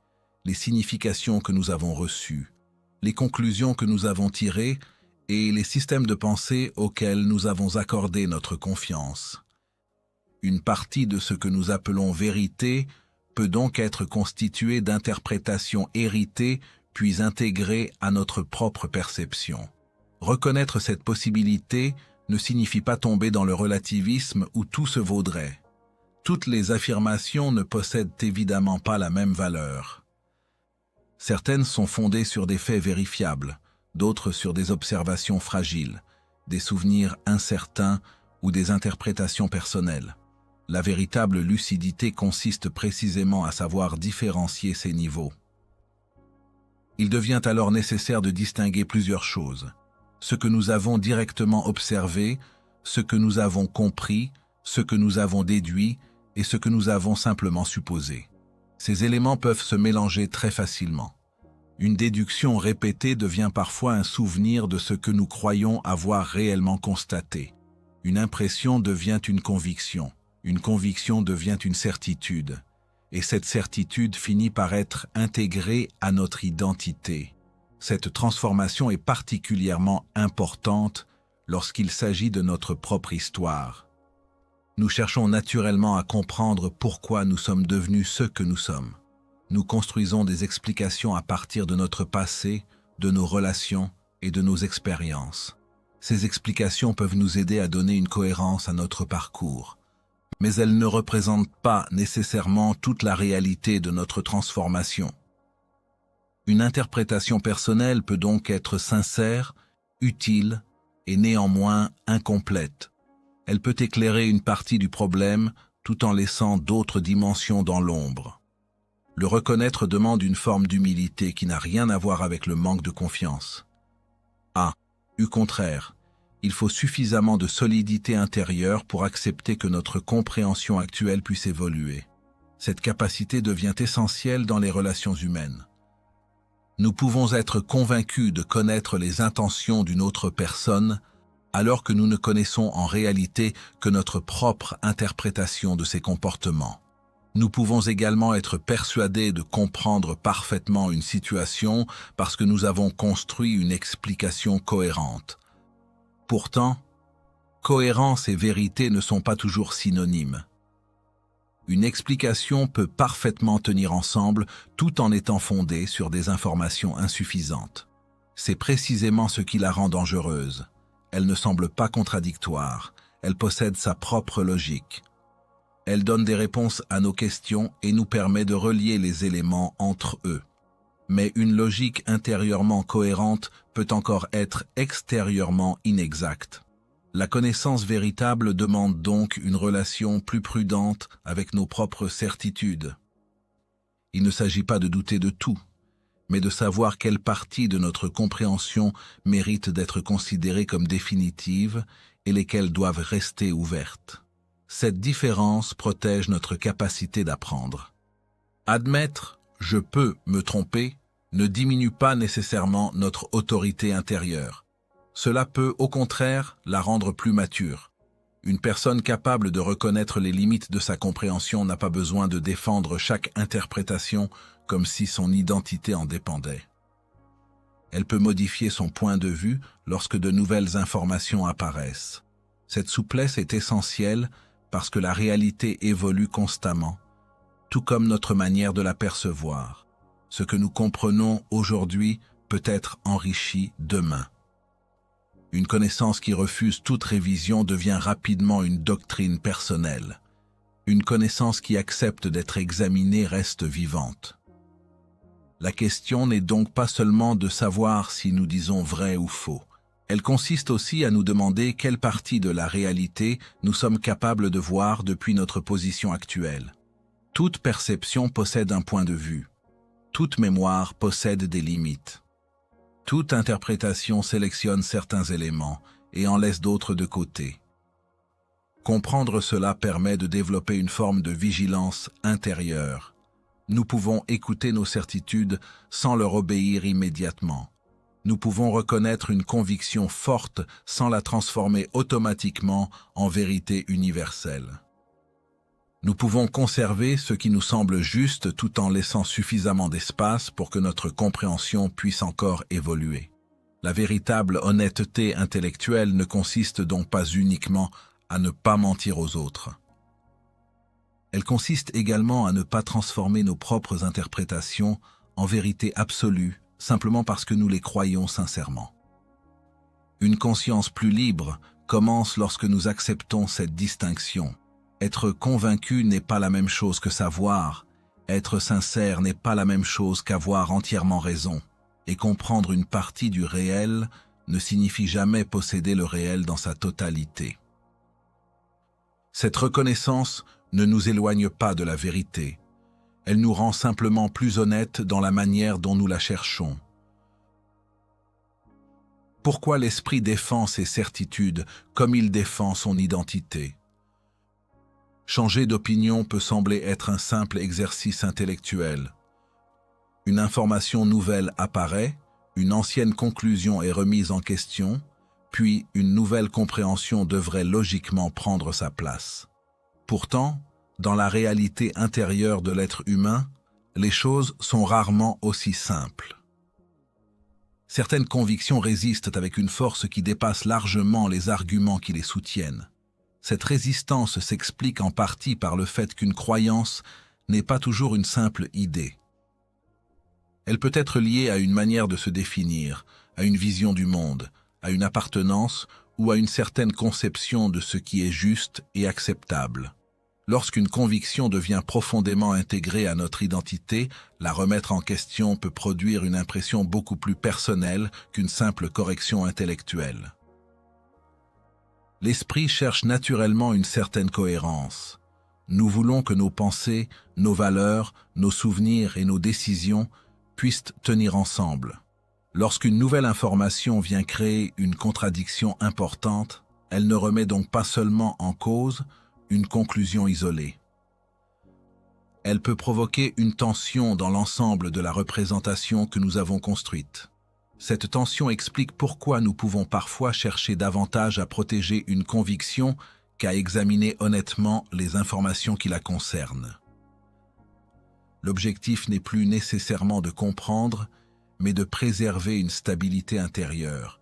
les significations que nous avons reçues, les conclusions que nous avons tirées et les systèmes de pensée auxquels nous avons accordé notre confiance. Une partie de ce que nous appelons vérité peut donc être constituée d'interprétations héritées puis intégrées à notre propre perception. Reconnaître cette possibilité ne signifie pas tomber dans le relativisme où tout se vaudrait. Toutes les affirmations ne possèdent évidemment pas la même valeur. Certaines sont fondées sur des faits vérifiables, d'autres sur des observations fragiles, des souvenirs incertains ou des interprétations personnelles. La véritable lucidité consiste précisément à savoir différencier ces niveaux. Il devient alors nécessaire de distinguer plusieurs choses. Ce que nous avons directement observé, ce que nous avons compris, ce que nous avons déduit et ce que nous avons simplement supposé. Ces éléments peuvent se mélanger très facilement. Une déduction répétée devient parfois un souvenir de ce que nous croyons avoir réellement constaté. Une impression devient une conviction devient une certitude, et cette certitude finit par être intégrée à notre identité. Cette transformation est particulièrement importante lorsqu'il s'agit de notre propre histoire. Nous cherchons naturellement à comprendre pourquoi nous sommes devenus ce que nous sommes. Nous construisons des explications à partir de notre passé, de nos relations et de nos expériences. Ces explications peuvent nous aider à donner une cohérence à notre parcours, mais elles ne représentent pas nécessairement toute la réalité de notre transformation. Une interprétation personnelle peut donc être sincère, utile et néanmoins incomplète. Elle peut éclairer une partie du problème tout en laissant d'autres dimensions dans l'ombre. Le reconnaître demande une forme d'humilité qui n'a rien à voir avec le manque de confiance. Au contraire, il faut suffisamment de solidité intérieure pour accepter que notre compréhension actuelle puisse évoluer. Cette capacité devient essentielle dans les relations humaines. Nous pouvons être convaincus de connaître les intentions d'une autre personne, alors que nous ne connaissons en réalité que notre propre interprétation de ses comportements. Nous pouvons également être persuadés de comprendre parfaitement une situation parce que nous avons construit une explication cohérente. Pourtant, cohérence et vérité ne sont pas toujours synonymes. Une explication peut parfaitement tenir ensemble tout en étant fondée sur des informations insuffisantes. C'est précisément ce qui la rend dangereuse. Elle ne semble pas contradictoire, elle possède sa propre logique. Elle donne des réponses à nos questions et nous permet de relier les éléments entre eux. Mais une logique intérieurement cohérente peut encore être extérieurement inexacte. La connaissance véritable demande donc une relation plus prudente avec nos propres certitudes. Il ne s'agit pas de douter de tout, mais de savoir quelle partie de notre compréhension mérite d'être considérée comme définitive et lesquelles doivent rester ouvertes. Cette différence protège notre capacité d'apprendre. Admettre « je peux me tromper » ne diminue pas nécessairement notre autorité intérieure. Cela peut, au contraire, la rendre plus mature. Une personne capable de reconnaître les limites de sa compréhension n'a pas besoin de défendre chaque interprétation comme si son identité en dépendait. Elle peut modifier son point de vue lorsque de nouvelles informations apparaissent. Cette souplesse est essentielle parce que la réalité évolue constamment, tout comme notre manière de la percevoir. Ce que nous comprenons aujourd'hui peut être enrichi demain. Une connaissance qui refuse toute révision devient rapidement une doctrine personnelle. Une connaissance qui accepte d'être examinée reste vivante. La question n'est donc pas seulement de savoir si nous disons vrai ou faux. Elle consiste aussi à nous demander quelle partie de la réalité nous sommes capables de voir depuis notre position actuelle. Toute perception possède un point de vue. Toute mémoire possède des limites. Toute interprétation sélectionne certains éléments et en laisse d'autres de côté. Comprendre cela permet de développer une forme de vigilance intérieure. Nous pouvons écouter nos certitudes sans leur obéir immédiatement. Nous pouvons reconnaître une conviction forte sans la transformer automatiquement en vérité universelle. Nous pouvons conserver ce qui nous semble juste tout en laissant suffisamment d'espace pour que notre compréhension puisse encore évoluer. La véritable honnêteté intellectuelle ne consiste donc pas uniquement à ne pas mentir aux autres. Elle consiste également à ne pas transformer nos propres interprétations en vérité absolue simplement parce que nous les croyons sincèrement. Une conscience plus libre commence lorsque nous acceptons cette distinction. Être convaincu n'est pas la même chose que savoir, être sincère n'est pas la même chose qu'avoir entièrement raison, et comprendre une partie du réel ne signifie jamais posséder le réel dans sa totalité. Cette reconnaissance ne nous éloigne pas de la vérité, elle nous rend simplement plus honnêtes dans la manière dont nous la cherchons. Pourquoi l'esprit défend ses certitudes comme il défend son identité? Changer d'opinion peut sembler être un simple exercice intellectuel. Une information nouvelle apparaît, une ancienne conclusion est remise en question, puis une nouvelle compréhension devrait logiquement prendre sa place. Pourtant, dans la réalité intérieure de l'être humain, les choses sont rarement aussi simples. Certaines convictions résistent avec une force qui dépasse largement les arguments qui les soutiennent. Cette résistance s'explique en partie par le fait qu'une croyance n'est pas toujours une simple idée. Elle peut être liée à une manière de se définir, à une vision du monde, à une appartenance ou à une certaine conception de ce qui est juste et acceptable. Lorsqu'une conviction devient profondément intégrée à notre identité, la remettre en question peut produire une impression beaucoup plus personnelle qu'une simple correction intellectuelle. L'esprit cherche naturellement une certaine cohérence. Nous voulons que nos pensées, nos valeurs, nos souvenirs et nos décisions puissent tenir ensemble. Lorsqu'une nouvelle information vient créer une contradiction importante, elle ne remet donc pas seulement en cause une conclusion isolée. Elle peut provoquer une tension dans l'ensemble de la représentation que nous avons construite. Cette tension explique pourquoi nous pouvons parfois chercher davantage à protéger une conviction qu'à examiner honnêtement les informations qui la concernent. L'objectif n'est plus nécessairement de comprendre, mais de préserver une stabilité intérieure.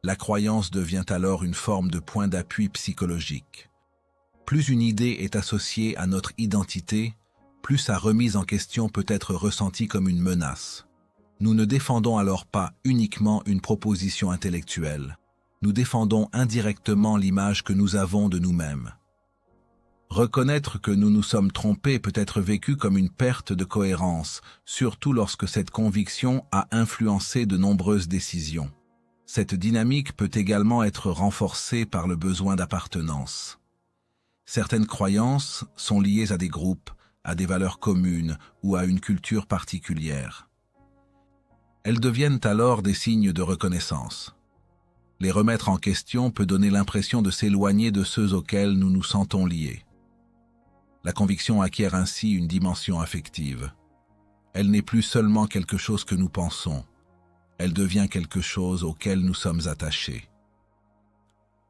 La croyance devient alors une forme de point d'appui psychologique. Plus une idée est associée à notre identité, plus sa remise en question peut être ressentie comme une menace. Nous ne défendons alors pas uniquement une proposition intellectuelle. Nous défendons indirectement l'image que nous avons de nous-mêmes. Reconnaître que nous nous sommes trompés peut être vécu comme une perte de cohérence, surtout lorsque cette conviction a influencé de nombreuses décisions. Cette dynamique peut également être renforcée par le besoin d'appartenance. Certaines croyances sont liées à des groupes, à des valeurs communes ou à une culture particulière. Elles deviennent alors des signes de reconnaissance. Les remettre en question peut donner l'impression de s'éloigner de ceux auxquels nous nous sentons liés. La conviction acquiert ainsi une dimension affective. Elle n'est plus seulement quelque chose que nous pensons, elle devient quelque chose auquel nous sommes attachés.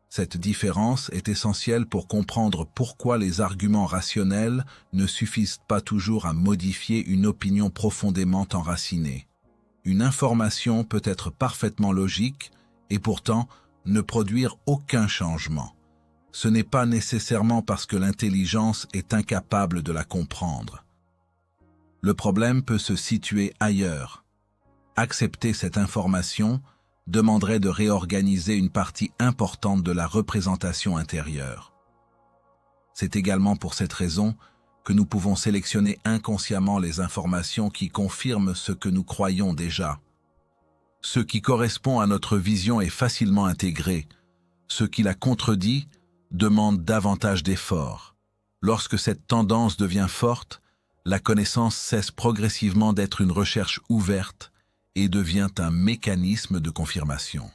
Cette différence est essentielle pour comprendre pourquoi les arguments rationnels ne suffisent pas toujours à modifier une opinion profondément enracinée. Une information peut être parfaitement logique et pourtant ne produire aucun changement. Ce n'est pas nécessairement parce que l'intelligence est incapable de la comprendre. Le problème peut se situer ailleurs. Accepter cette information demanderait de réorganiser une partie importante de la représentation intérieure. C'est également pour cette raison que nous pouvons sélectionner inconsciemment les informations qui confirment ce que nous croyons déjà. Ce qui correspond à notre vision est facilement intégré. Ce qui la contredit demande davantage d'efforts. Lorsque cette tendance devient forte, la connaissance cesse progressivement d'être une recherche ouverte et devient un mécanisme de confirmation.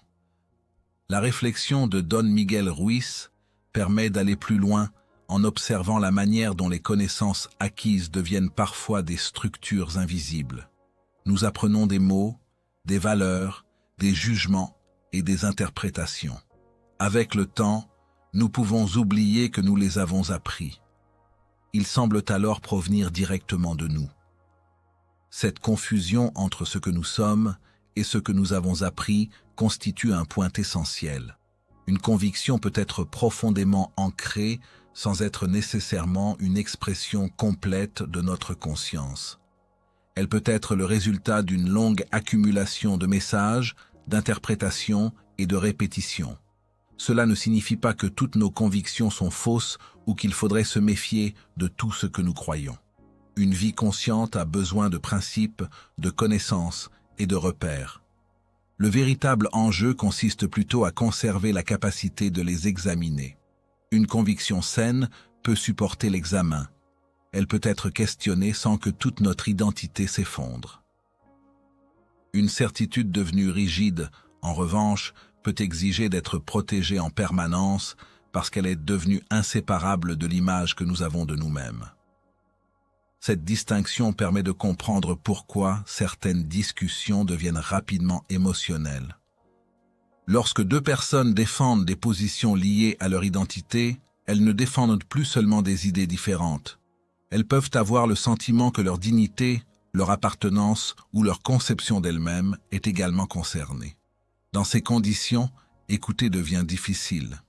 La réflexion de Don Miguel Ruiz permet d'aller plus loin en observant la manière dont les connaissances acquises deviennent parfois des structures invisibles. Nous apprenons des mots, des valeurs, des jugements et des interprétations. Avec le temps, nous pouvons oublier que nous les avons appris. Ils semblent alors provenir directement de nous. Cette confusion entre ce que nous sommes et ce que nous avons appris constitue un point essentiel. Une conviction peut être profondément ancrée sans être nécessairement une expression complète de notre conscience. Elle peut être le résultat d'une longue accumulation de messages, d'interprétations et de répétitions. Cela ne signifie pas que toutes nos convictions sont fausses ou qu'il faudrait se méfier de tout ce que nous croyons. Une vie consciente a besoin de principes, de connaissances et de repères. Le véritable enjeu consiste plutôt à conserver la capacité de les examiner. Une conviction saine peut supporter l'examen. Elle peut être questionnée sans que toute notre identité s'effondre. Une certitude devenue rigide, en revanche, peut exiger d'être protégée en permanence parce qu'elle est devenue inséparable de l'image que nous avons de nous-mêmes. Cette distinction permet de comprendre pourquoi certaines discussions deviennent rapidement émotionnelles. Lorsque deux personnes défendent des positions liées à leur identité, elles ne défendent plus seulement des idées différentes. Elles peuvent avoir le sentiment que leur dignité, leur appartenance ou leur conception d'elles-mêmes est également concernée. Dans ces conditions, écouter devient difficile.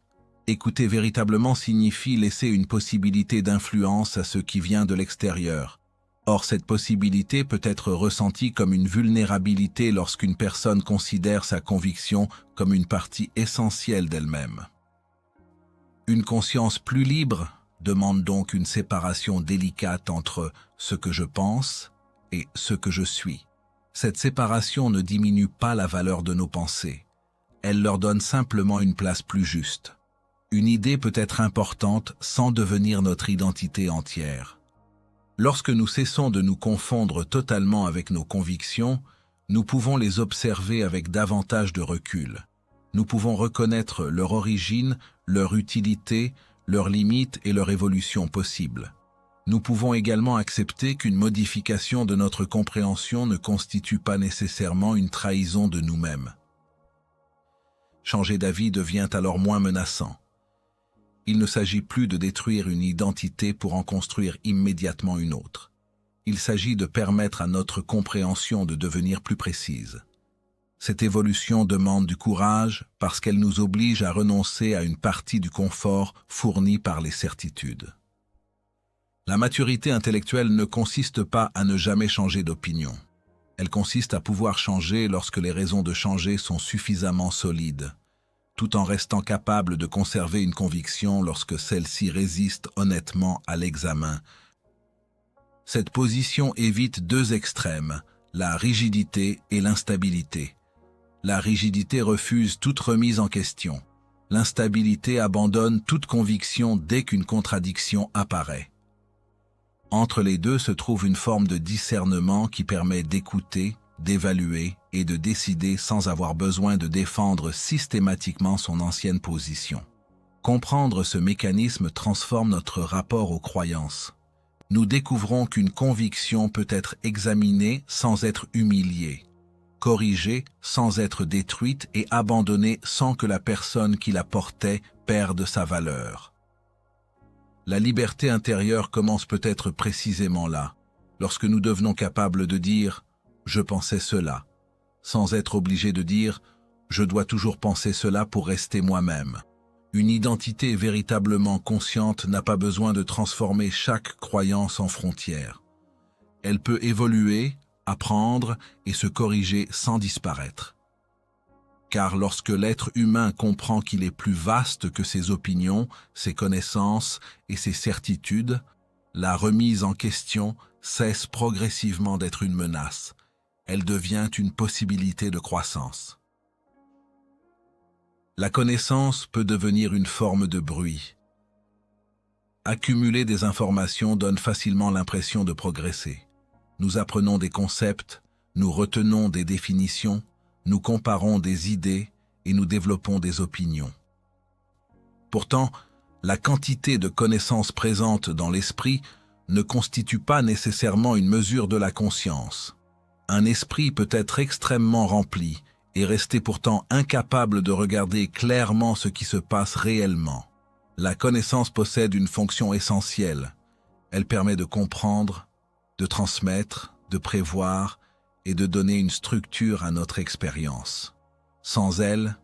Écouter véritablement signifie laisser une possibilité d'influence à ce qui vient de l'extérieur. Or, cette possibilité peut être ressentie comme une vulnérabilité lorsqu'une personne considère sa conviction comme une partie essentielle d'elle-même. Une conscience plus libre demande donc une séparation délicate entre ce que je pense et ce que je suis. Cette séparation ne diminue pas la valeur de nos pensées. Elle leur donne simplement une place plus juste. Une idée peut être importante sans devenir notre identité entière. Lorsque nous cessons de nous confondre totalement avec nos convictions, nous pouvons les observer avec davantage de recul. Nous pouvons reconnaître leur origine, leur utilité, leurs limites et leur évolution possible. Nous pouvons également accepter qu'une modification de notre compréhension ne constitue pas nécessairement une trahison de nous-mêmes. Changer d'avis devient alors moins menaçant. Il ne s'agit plus de détruire une identité pour en construire immédiatement une autre. Il s'agit de permettre à notre compréhension de devenir plus précise. Cette évolution demande du courage parce qu'elle nous oblige à renoncer à une partie du confort fourni par les certitudes. La maturité intellectuelle ne consiste pas à ne jamais changer d'opinion. Elle consiste à pouvoir changer lorsque les raisons de changer sont suffisamment solides, tout en restant capable de conserver une conviction lorsque celle-ci résiste honnêtement à l'examen. Cette position évite deux extrêmes, la rigidité et l'instabilité. La rigidité refuse toute remise en question. L'instabilité abandonne toute conviction dès qu'une contradiction apparaît. Entre les deux se trouve une forme de discernement qui permet d'écouter, d'évaluer et de décider sans avoir besoin de défendre systématiquement son ancienne position. Comprendre ce mécanisme transforme notre rapport aux croyances. Nous découvrons qu'une conviction peut être examinée sans être humiliée, corrigée sans être détruite et abandonnée sans que la personne qui la portait perde sa valeur. La liberté intérieure commence peut-être précisément là, lorsque nous devenons capables de dire « je pensais cela », sans être obligés de dire « je dois toujours penser cela pour rester moi-même ». Une identité véritablement consciente n'a pas besoin de transformer chaque croyance en frontière. Elle peut évoluer, apprendre et se corriger sans disparaître. Car lorsque l'être humain comprend qu'il est plus vaste que ses opinions, ses connaissances et ses certitudes, la remise en question cesse progressivement d'être une menace. Elle devient une possibilité de croissance. La connaissance peut devenir une forme de bruit. Accumuler des informations donne facilement l'impression de progresser. Nous apprenons des concepts, nous retenons des définitions, nous comparons des idées et nous développons des opinions. Pourtant, la quantité de connaissances présentes dans l'esprit ne constitue pas nécessairement une mesure de la conscience. Un esprit peut être extrêmement rempli et rester pourtant incapable de regarder clairement ce qui se passe réellement. La connaissance possède une fonction essentielle. Elle permet de comprendre, de transmettre, de prévoir et de donner une structure à notre expérience. Sans elle,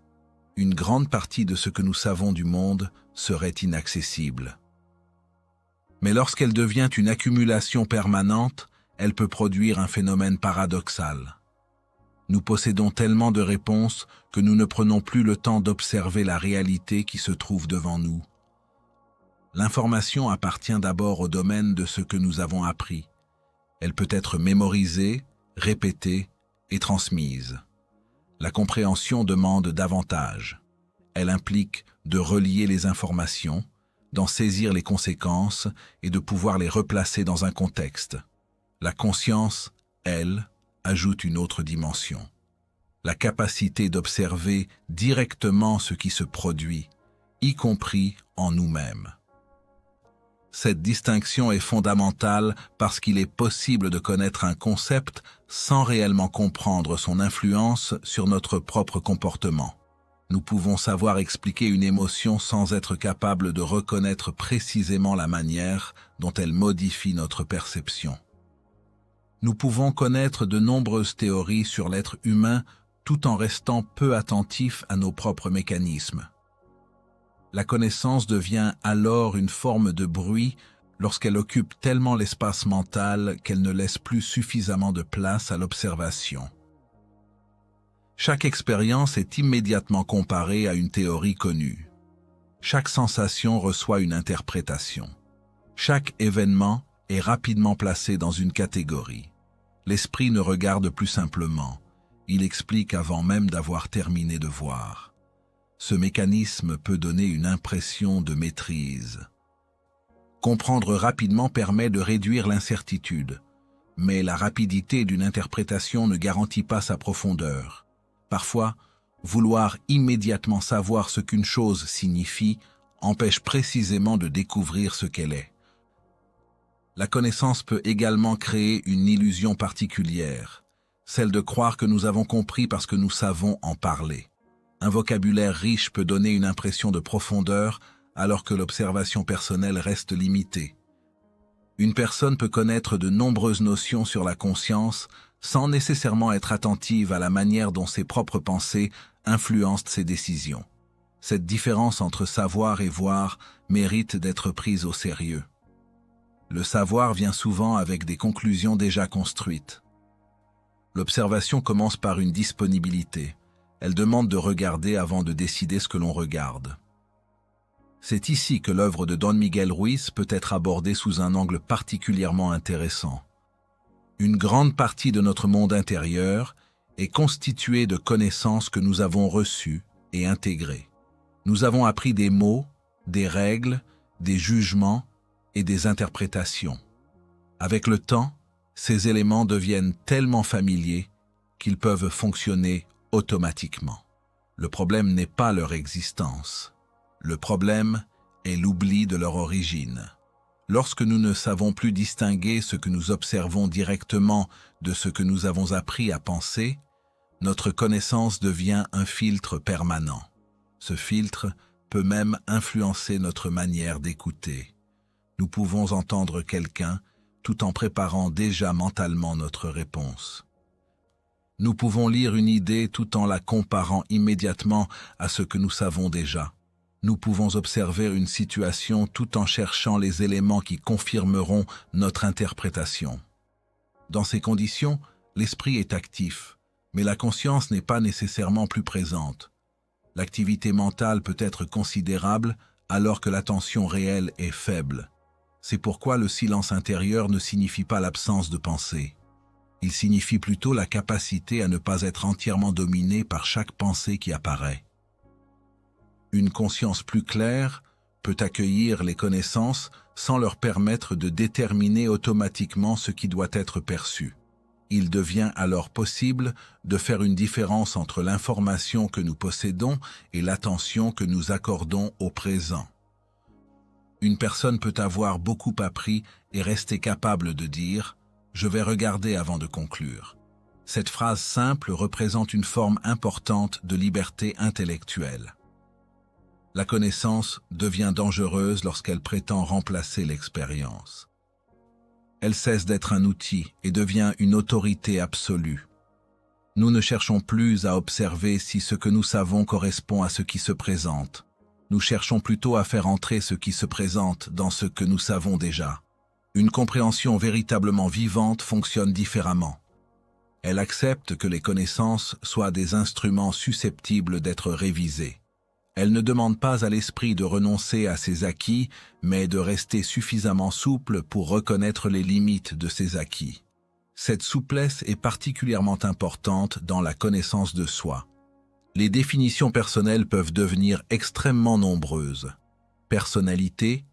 une grande partie de ce que nous savons du monde serait inaccessible. Mais lorsqu'elle devient une accumulation permanente, elle peut produire un phénomène paradoxal. Nous possédons tellement de réponses que nous ne prenons plus le temps d'observer la réalité qui se trouve devant nous. L'information appartient d'abord au domaine de ce que nous avons appris. Elle peut être mémorisée, répétée et transmise. La compréhension demande davantage. Elle implique de relier les informations, d'en saisir les conséquences et de pouvoir les replacer dans un contexte. La conscience, elle, ajoute une autre dimension. La capacité d'observer directement ce qui se produit, y compris en nous-mêmes. Cette distinction est fondamentale parce qu'il est possible de connaître un concept sans réellement comprendre son influence sur notre propre comportement. Nous pouvons savoir expliquer une émotion sans être capable de reconnaître précisément la manière dont elle modifie notre perception. Nous pouvons connaître de nombreuses théories sur l'être humain tout en restant peu attentifs à nos propres mécanismes. La connaissance devient alors une forme de bruit lorsqu'elle occupe tellement l'espace mental qu'elle ne laisse plus suffisamment de place à l'observation. Chaque expérience est immédiatement comparée à une théorie connue. Chaque sensation reçoit une interprétation. Chaque événement est rapidement placé dans une catégorie. L'esprit ne regarde plus simplement, il explique avant même d'avoir terminé de voir. Ce mécanisme peut donner une impression de maîtrise. Comprendre rapidement permet de réduire l'incertitude, mais la rapidité d'une interprétation ne garantit pas sa profondeur. Parfois, vouloir immédiatement savoir ce qu'une chose signifie empêche précisément de découvrir ce qu'elle est. La connaissance peut également créer une illusion particulière, celle de croire que nous avons compris parce que nous savons en parler. Un vocabulaire riche peut donner une impression de profondeur alors que l'observation personnelle reste limitée. Une personne peut connaître de nombreuses notions sur la conscience sans nécessairement être attentive à la manière dont ses propres pensées influencent ses décisions. Cette différence entre savoir et voir mérite d'être prise au sérieux. Le savoir vient souvent avec des conclusions déjà construites. L'observation commence par une disponibilité. Elle demande de regarder avant de décider ce que l'on regarde. C'est ici que l'œuvre de Don Miguel Ruiz peut être abordée sous un angle particulièrement intéressant. Une grande partie de notre monde intérieur est constituée de connaissances que nous avons reçues et intégrées. Nous avons appris des mots, des règles, des jugements et des interprétations. Avec le temps, ces éléments deviennent tellement familiers qu'ils peuvent fonctionner automatiquement. Le problème n'est pas leur existence. Le problème est l'oubli de leur origine. Lorsque nous ne savons plus distinguer ce que nous observons directement de ce que nous avons appris à penser, notre connaissance devient un filtre permanent. Ce filtre peut même influencer notre manière d'écouter. Nous pouvons entendre quelqu'un tout en préparant déjà mentalement notre réponse. Nous pouvons lire une idée tout en la comparant immédiatement à ce que nous savons déjà. Nous pouvons observer une situation tout en cherchant les éléments qui confirmeront notre interprétation. Dans ces conditions, l'esprit est actif, mais la conscience n'est pas nécessairement plus présente. L'activité mentale peut être considérable alors que l'attention réelle est faible. C'est pourquoi le silence intérieur ne signifie pas l'absence de pensée. Il signifie plutôt la capacité à ne pas être entièrement dominé par chaque pensée qui apparaît. Une conscience plus claire peut accueillir les connaissances sans leur permettre de déterminer automatiquement ce qui doit être perçu. Il devient alors possible de faire une différence entre l'information que nous possédons et l'attention que nous accordons au présent. Une personne peut avoir beaucoup appris et rester capable de dire « je vais regarder avant de conclure ». Cette phrase simple représente une forme importante de liberté intellectuelle. La connaissance devient dangereuse lorsqu'elle prétend remplacer l'expérience. Elle cesse d'être un outil et devient une autorité absolue. Nous ne cherchons plus à observer si ce que nous savons correspond à ce qui se présente. Nous cherchons plutôt à faire entrer ce qui se présente dans ce que nous savons déjà. Une compréhension véritablement vivante fonctionne différemment. Elle accepte que les connaissances soient des instruments susceptibles d'être révisés. Elle ne demande pas à l'esprit de renoncer à ses acquis, mais de rester suffisamment souple pour reconnaître les limites de ses acquis. Cette souplesse est particulièrement importante dans la connaissance de soi. Les définitions personnelles peuvent devenir extrêmement nombreuses. Personnalité,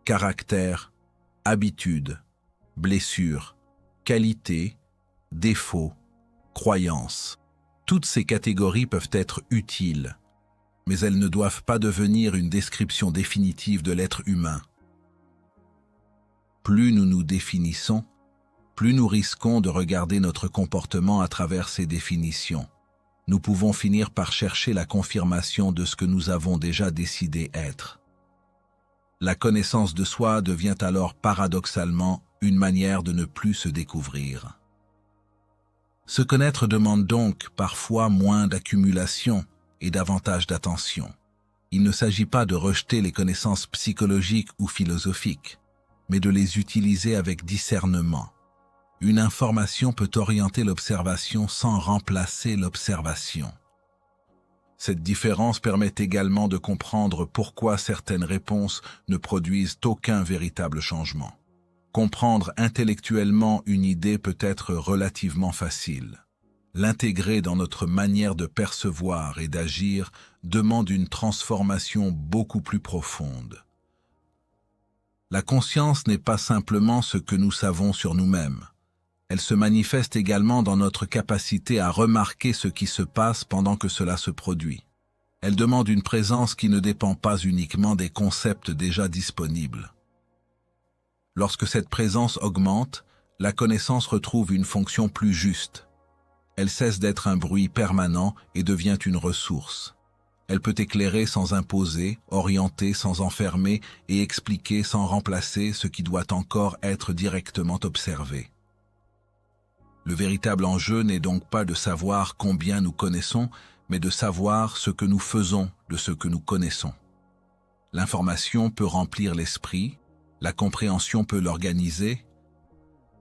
caractère, habitude, blessure, qualité, défaut, croyance. Toutes ces catégories peuvent être utiles, mais elles ne doivent pas devenir une description définitive de l'être humain. plus nous nous définissons, plus nous risquons de regarder notre comportement à travers ces définitions. Nous pouvons finir par chercher la confirmation de ce que nous avons déjà décidé être. La connaissance de soi devient alors paradoxalement une manière de ne plus se découvrir. Se connaître demande donc parfois moins d'accumulation et davantage d'attention. Il ne s'agit pas de rejeter les connaissances psychologiques ou philosophiques, mais de les utiliser avec discernement. Une information peut orienter l'observation sans remplacer l'observation. Cette différence permet également de comprendre pourquoi certaines réponses ne produisent aucun véritable changement. Comprendre intellectuellement une idée peut être relativement facile. L'intégrer dans notre manière de percevoir et d'agir demande une transformation beaucoup plus profonde. La conscience n'est pas simplement ce que nous savons sur nous-mêmes. Elle se manifeste également dans notre capacité à remarquer ce qui se passe pendant que cela se produit. Elle demande une présence qui ne dépend pas uniquement des concepts déjà disponibles. Lorsque cette présence augmente, la connaissance retrouve une fonction plus juste. Elle cesse d'être un bruit permanent et devient une ressource. Elle peut éclairer sans imposer, orienter sans enfermer et expliquer sans remplacer ce qui doit encore être directement observé. Le véritable enjeu n'est donc pas de savoir combien nous connaissons, mais de savoir ce que nous faisons de ce que nous connaissons. L'information peut remplir l'esprit, la compréhension peut l'organiser,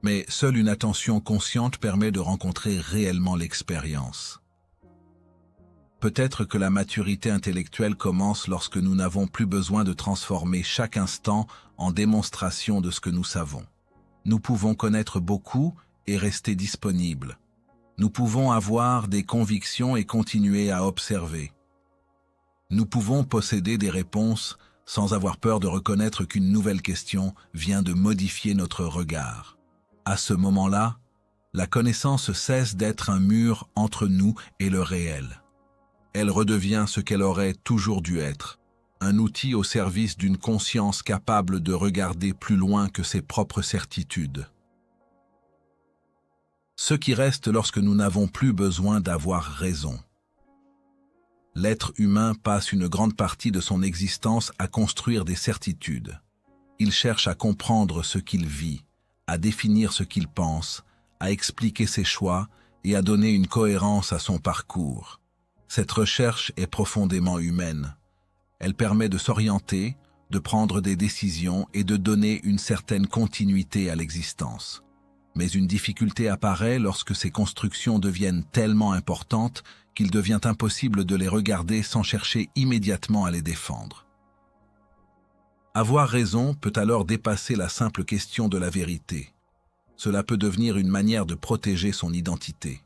mais seule une attention consciente permet de rencontrer réellement l'expérience. Peut-être que la maturité intellectuelle commence lorsque nous n'avons plus besoin de transformer chaque instant en démonstration de ce que nous savons. Nous pouvons connaître beaucoup et rester disponibles. Nous pouvons avoir des convictions et continuer à observer. Nous pouvons posséder des réponses sans avoir peur de reconnaître qu'une nouvelle question vient de modifier notre regard. À ce moment-là, la connaissance cesse d'être un mur entre nous et le réel. Elle redevient ce qu'elle aurait toujours dû être, un outil au service d'une conscience capable de regarder plus loin que ses propres certitudes. Ce qui reste lorsque nous n'avons plus besoin d'avoir raison. L'être humain passe une grande partie de son existence à construire des certitudes. Il cherche à comprendre ce qu'il vit, à définir ce qu'il pense, à expliquer ses choix et à donner une cohérence à son parcours. Cette recherche est profondément humaine. Elle permet de s'orienter, de prendre des décisions et de donner une certaine continuité à l'existence. Mais une difficulté apparaît lorsque ces constructions deviennent tellement importantes qu'il devient impossible de les regarder sans chercher immédiatement à les défendre. Avoir raison peut alors dépasser la simple question de la vérité. Cela peut devenir une manière de protéger son identité.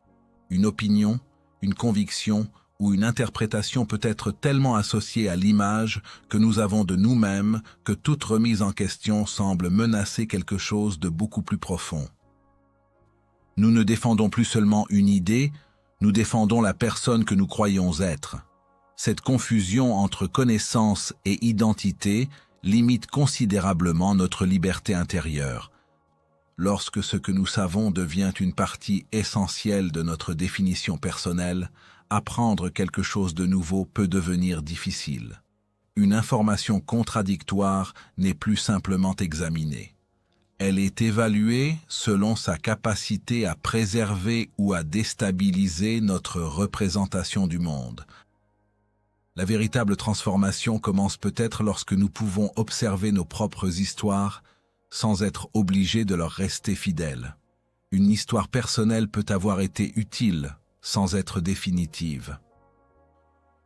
Une opinion, une conviction ou une interprétation peut être tellement associée à l'image que nous avons de nous-mêmes que toute remise en question semble menacer quelque chose de beaucoup plus profond. Nous ne défendons plus seulement une idée, nous défendons la personne que nous croyons être. Cette confusion entre connaissance et identité limite considérablement notre liberté intérieure. Lorsque ce que nous savons devient une partie essentielle de notre définition personnelle, apprendre quelque chose de nouveau peut devenir difficile. Une information contradictoire n'est plus simplement examinée. Elle est évaluée selon sa capacité à préserver ou à déstabiliser notre représentation du monde. La véritable transformation commence peut-être lorsque nous pouvons observer nos propres histoires sans être obligés de leur rester fidèles. Une histoire personnelle peut avoir été utile sans être définitive.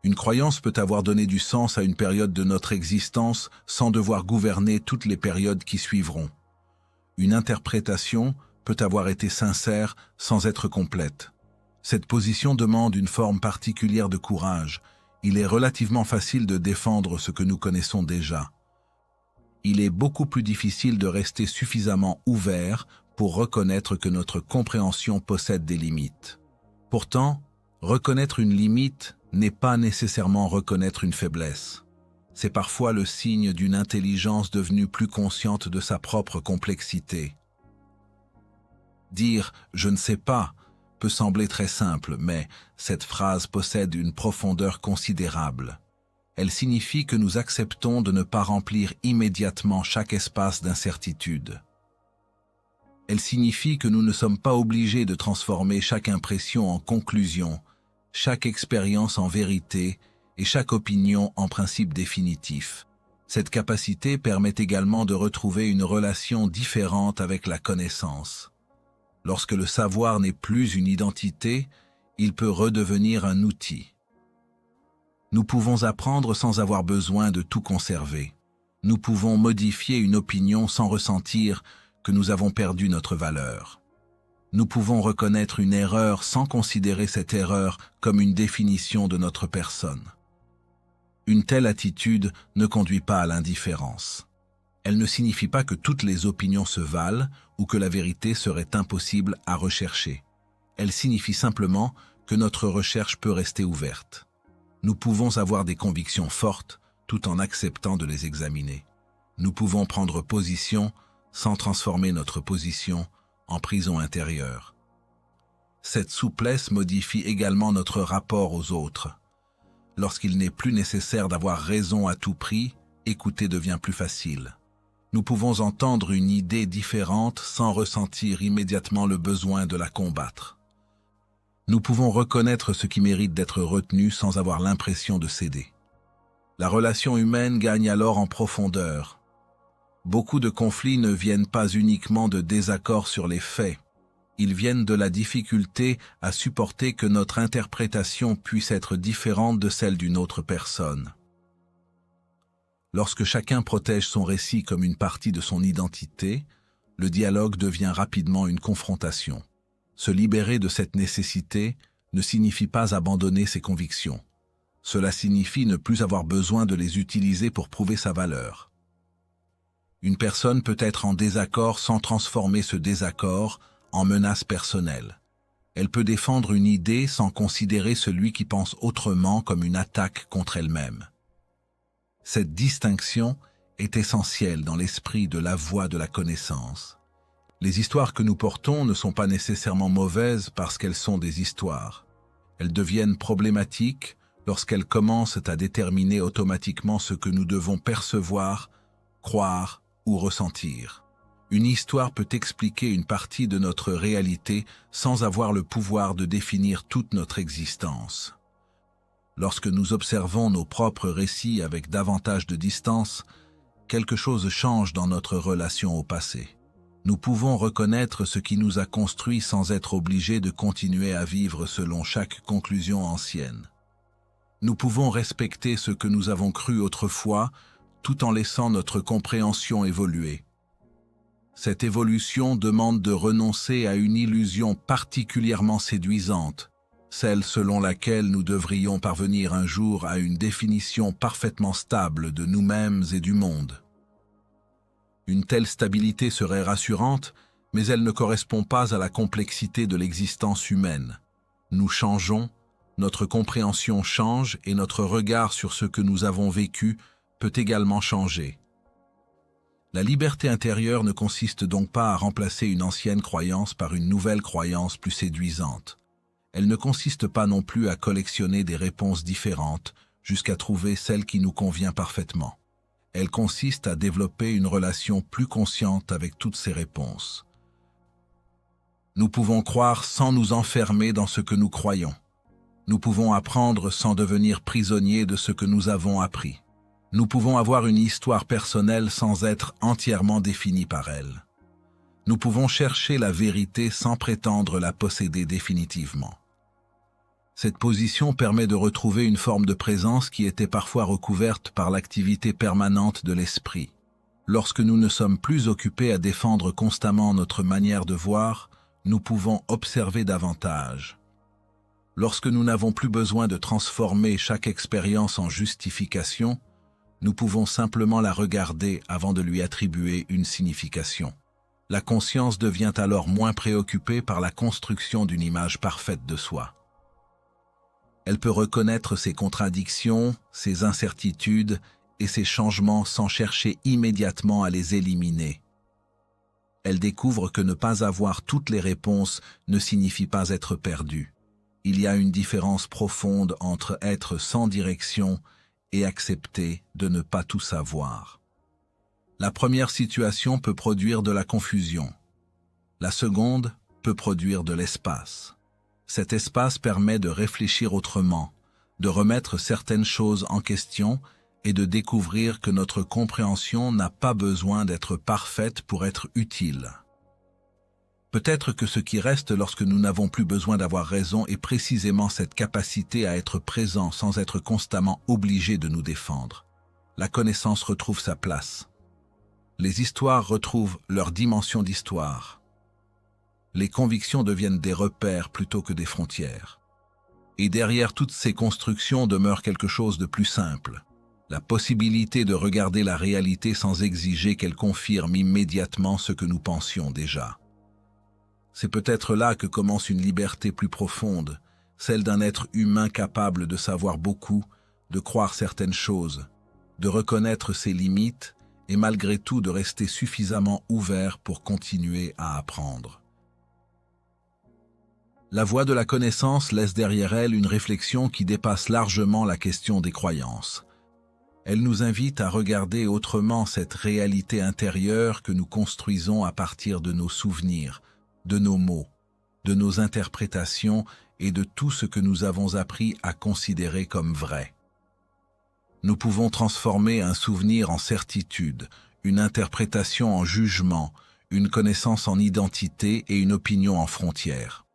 Une croyance peut avoir donné du sens à une période de notre existence sans devoir gouverner toutes les périodes qui suivront. Une interprétation peut avoir été sincère sans être complète. Cette position demande une forme particulière de courage. Il est relativement facile de défendre ce que nous connaissons déjà. Il est beaucoup plus difficile de rester suffisamment ouvert pour reconnaître que notre compréhension possède des limites. Pourtant, reconnaître une limite n'est pas nécessairement reconnaître une faiblesse. c'est parfois le signe d'une intelligence devenue plus consciente de sa propre complexité. Dire « je ne sais pas » peut sembler très simple, mais cette phrase possède une profondeur considérable. Elle signifie que nous acceptons de ne pas remplir immédiatement chaque espace d'incertitude. Elle signifie que nous ne sommes pas obligés de transformer chaque impression en conclusion, chaque expérience en vérité et chaque opinion en principe définitif. Cette capacité permet également de retrouver une relation différente avec la connaissance. Lorsque le savoir n'est plus une identité, il peut redevenir un outil. Nous pouvons apprendre sans avoir besoin de tout conserver. Nous pouvons modifier une opinion sans ressentir que nous avons perdu notre valeur. Nous pouvons reconnaître une erreur sans considérer cette erreur comme une définition de notre personne. Une telle attitude ne conduit pas à l'indifférence. Elle ne signifie pas que toutes les opinions se valent ou que la vérité serait impossible à rechercher. Elle signifie simplement que notre recherche peut rester ouverte. Nous pouvons avoir des convictions fortes tout en acceptant de les examiner. Nous pouvons prendre position sans transformer notre position en prison intérieure. Cette souplesse modifie également notre rapport aux autres. Lorsqu'il n'est plus nécessaire d'avoir raison à tout prix, écouter devient plus facile. Nous pouvons entendre une idée différente sans ressentir immédiatement le besoin de la combattre. Nous pouvons reconnaître ce qui mérite d'être retenu sans avoir l'impression de céder. La relation humaine gagne alors en profondeur. Beaucoup de conflits ne viennent pas uniquement de désaccords sur les faits. Ils viennent de la difficulté à supporter que notre interprétation puisse être différente de celle d'une autre personne. Lorsque chacun protège son récit comme une partie de son identité, le dialogue devient rapidement une confrontation. Se libérer de cette nécessité ne signifie pas abandonner ses convictions. Cela signifie ne plus avoir besoin de les utiliser pour prouver sa valeur. Une personne peut être en désaccord sans transformer ce désaccord en menace personnelle. Elle peut défendre une idée sans considérer celui qui pense autrement comme une attaque contre elle-même. Cette distinction est essentielle dans l'esprit de la voie de la connaissance. Les histoires que nous portons ne sont pas nécessairement mauvaises parce qu'elles sont des histoires. Elles deviennent problématiques lorsqu'elles commencent à déterminer automatiquement ce que nous devons percevoir, croire ou ressentir. Une histoire peut expliquer une partie de notre réalité sans avoir le pouvoir de définir toute notre existence. Lorsque nous observons nos propres récits avec davantage de distance, quelque chose change dans notre relation au passé. Nous pouvons reconnaître ce qui nous a construits sans être obligés de continuer à vivre selon chaque conclusion ancienne. Nous pouvons respecter ce que nous avons cru autrefois, tout en laissant notre compréhension évoluer. Cette évolution demande de renoncer à une illusion particulièrement séduisante, celle selon laquelle nous devrions parvenir un jour à une définition parfaitement stable de nous-mêmes et du monde. Une telle stabilité serait rassurante, mais elle ne correspond pas à la complexité de l'existence humaine. Nous changeons, notre compréhension change et notre regard sur ce que nous avons vécu peut également changer. La liberté intérieure ne consiste donc pas à remplacer une ancienne croyance par une nouvelle croyance plus séduisante. Elle ne consiste pas non plus à collectionner des réponses différentes jusqu'à trouver celle qui nous convient parfaitement. Elle consiste à développer une relation plus consciente avec toutes ces réponses. Nous pouvons croire sans nous enfermer dans ce que nous croyons. Nous pouvons apprendre sans devenir prisonniers de ce que nous avons appris. Nous pouvons avoir une histoire personnelle sans être entièrement définie par elle. Nous pouvons chercher la vérité sans prétendre la posséder définitivement. Cette position permet de retrouver une forme de présence qui était parfois recouverte par l'activité permanente de l'esprit. Lorsque nous ne sommes plus occupés à défendre constamment notre manière de voir, nous pouvons observer davantage. Lorsque nous n'avons plus besoin de transformer chaque expérience en justification, nous pouvons simplement la regarder avant de lui attribuer une signification. La conscience devient alors moins préoccupée par la construction d'une image parfaite de soi. Elle peut reconnaître ses contradictions, ses incertitudes et ces changements sans chercher immédiatement à les éliminer. Elle découvre que ne pas avoir toutes les réponses ne signifie pas être perdu. Il y a une différence profonde entre être sans direction et accepter de ne pas tout savoir. La première situation peut produire de la confusion. La seconde peut produire de l'espace. Cet espace permet de réfléchir autrement, de remettre certaines choses en question et de découvrir que notre compréhension n'a pas besoin d'être parfaite pour être utile. Peut-être que ce qui reste lorsque nous n'avons plus besoin d'avoir raison est précisément cette capacité à être présent sans être constamment obligé de nous défendre. La connaissance retrouve sa place. Les histoires retrouvent leur dimension d'histoire. Les convictions deviennent des repères plutôt que des frontières. Et derrière toutes ces constructions demeure quelque chose de plus simple. La possibilité de regarder la réalité sans exiger qu'elle confirme immédiatement ce que nous pensions déjà. C'est peut-être là que commence une liberté plus profonde, celle d'un être humain capable de savoir beaucoup, de croire certaines choses, de reconnaître ses limites et malgré tout de rester suffisamment ouvert pour continuer à apprendre. La voie de la connaissance laisse derrière elle une réflexion qui dépasse largement la question des croyances. Elle nous invite à regarder autrement cette réalité intérieure que nous construisons à partir de nos souvenirs, de nos mots, de nos interprétations et de tout ce que nous avons appris à considérer comme vrai. Nous pouvons transformer un souvenir en certitude, une interprétation en jugement, une connaissance en identité et une opinion en frontière.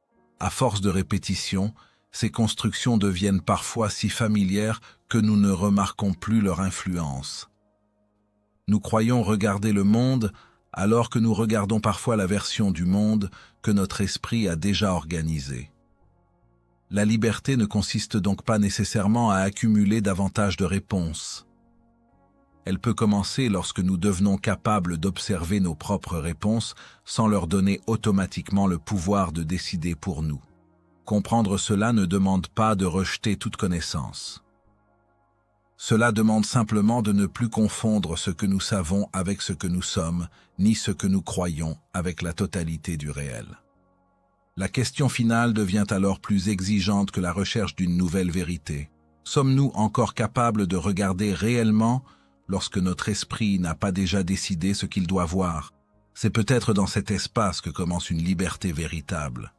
À force de répétition, ces constructions deviennent parfois si familières que nous ne remarquons plus leur influence. Nous croyons regarder le monde alors que nous regardons parfois la version du monde que notre esprit a déjà organisée. La liberté ne consiste donc pas nécessairement à accumuler davantage de réponses. Elle peut commencer lorsque nous devenons capables d'observer nos propres réponses sans leur donner automatiquement le pouvoir de décider pour nous. Comprendre cela ne demande pas de rejeter toute connaissance. Cela demande simplement de ne plus confondre ce que nous savons avec ce que nous sommes, ni ce que nous croyons avec la totalité du réel. La question finale devient alors plus exigeante que la recherche d'une nouvelle vérité. Sommes-nous encore capables de regarder réellement lorsque notre esprit n'a pas déjà décidé ce qu'il doit voir? C'est peut-être dans cet espace que commence une liberté véritable.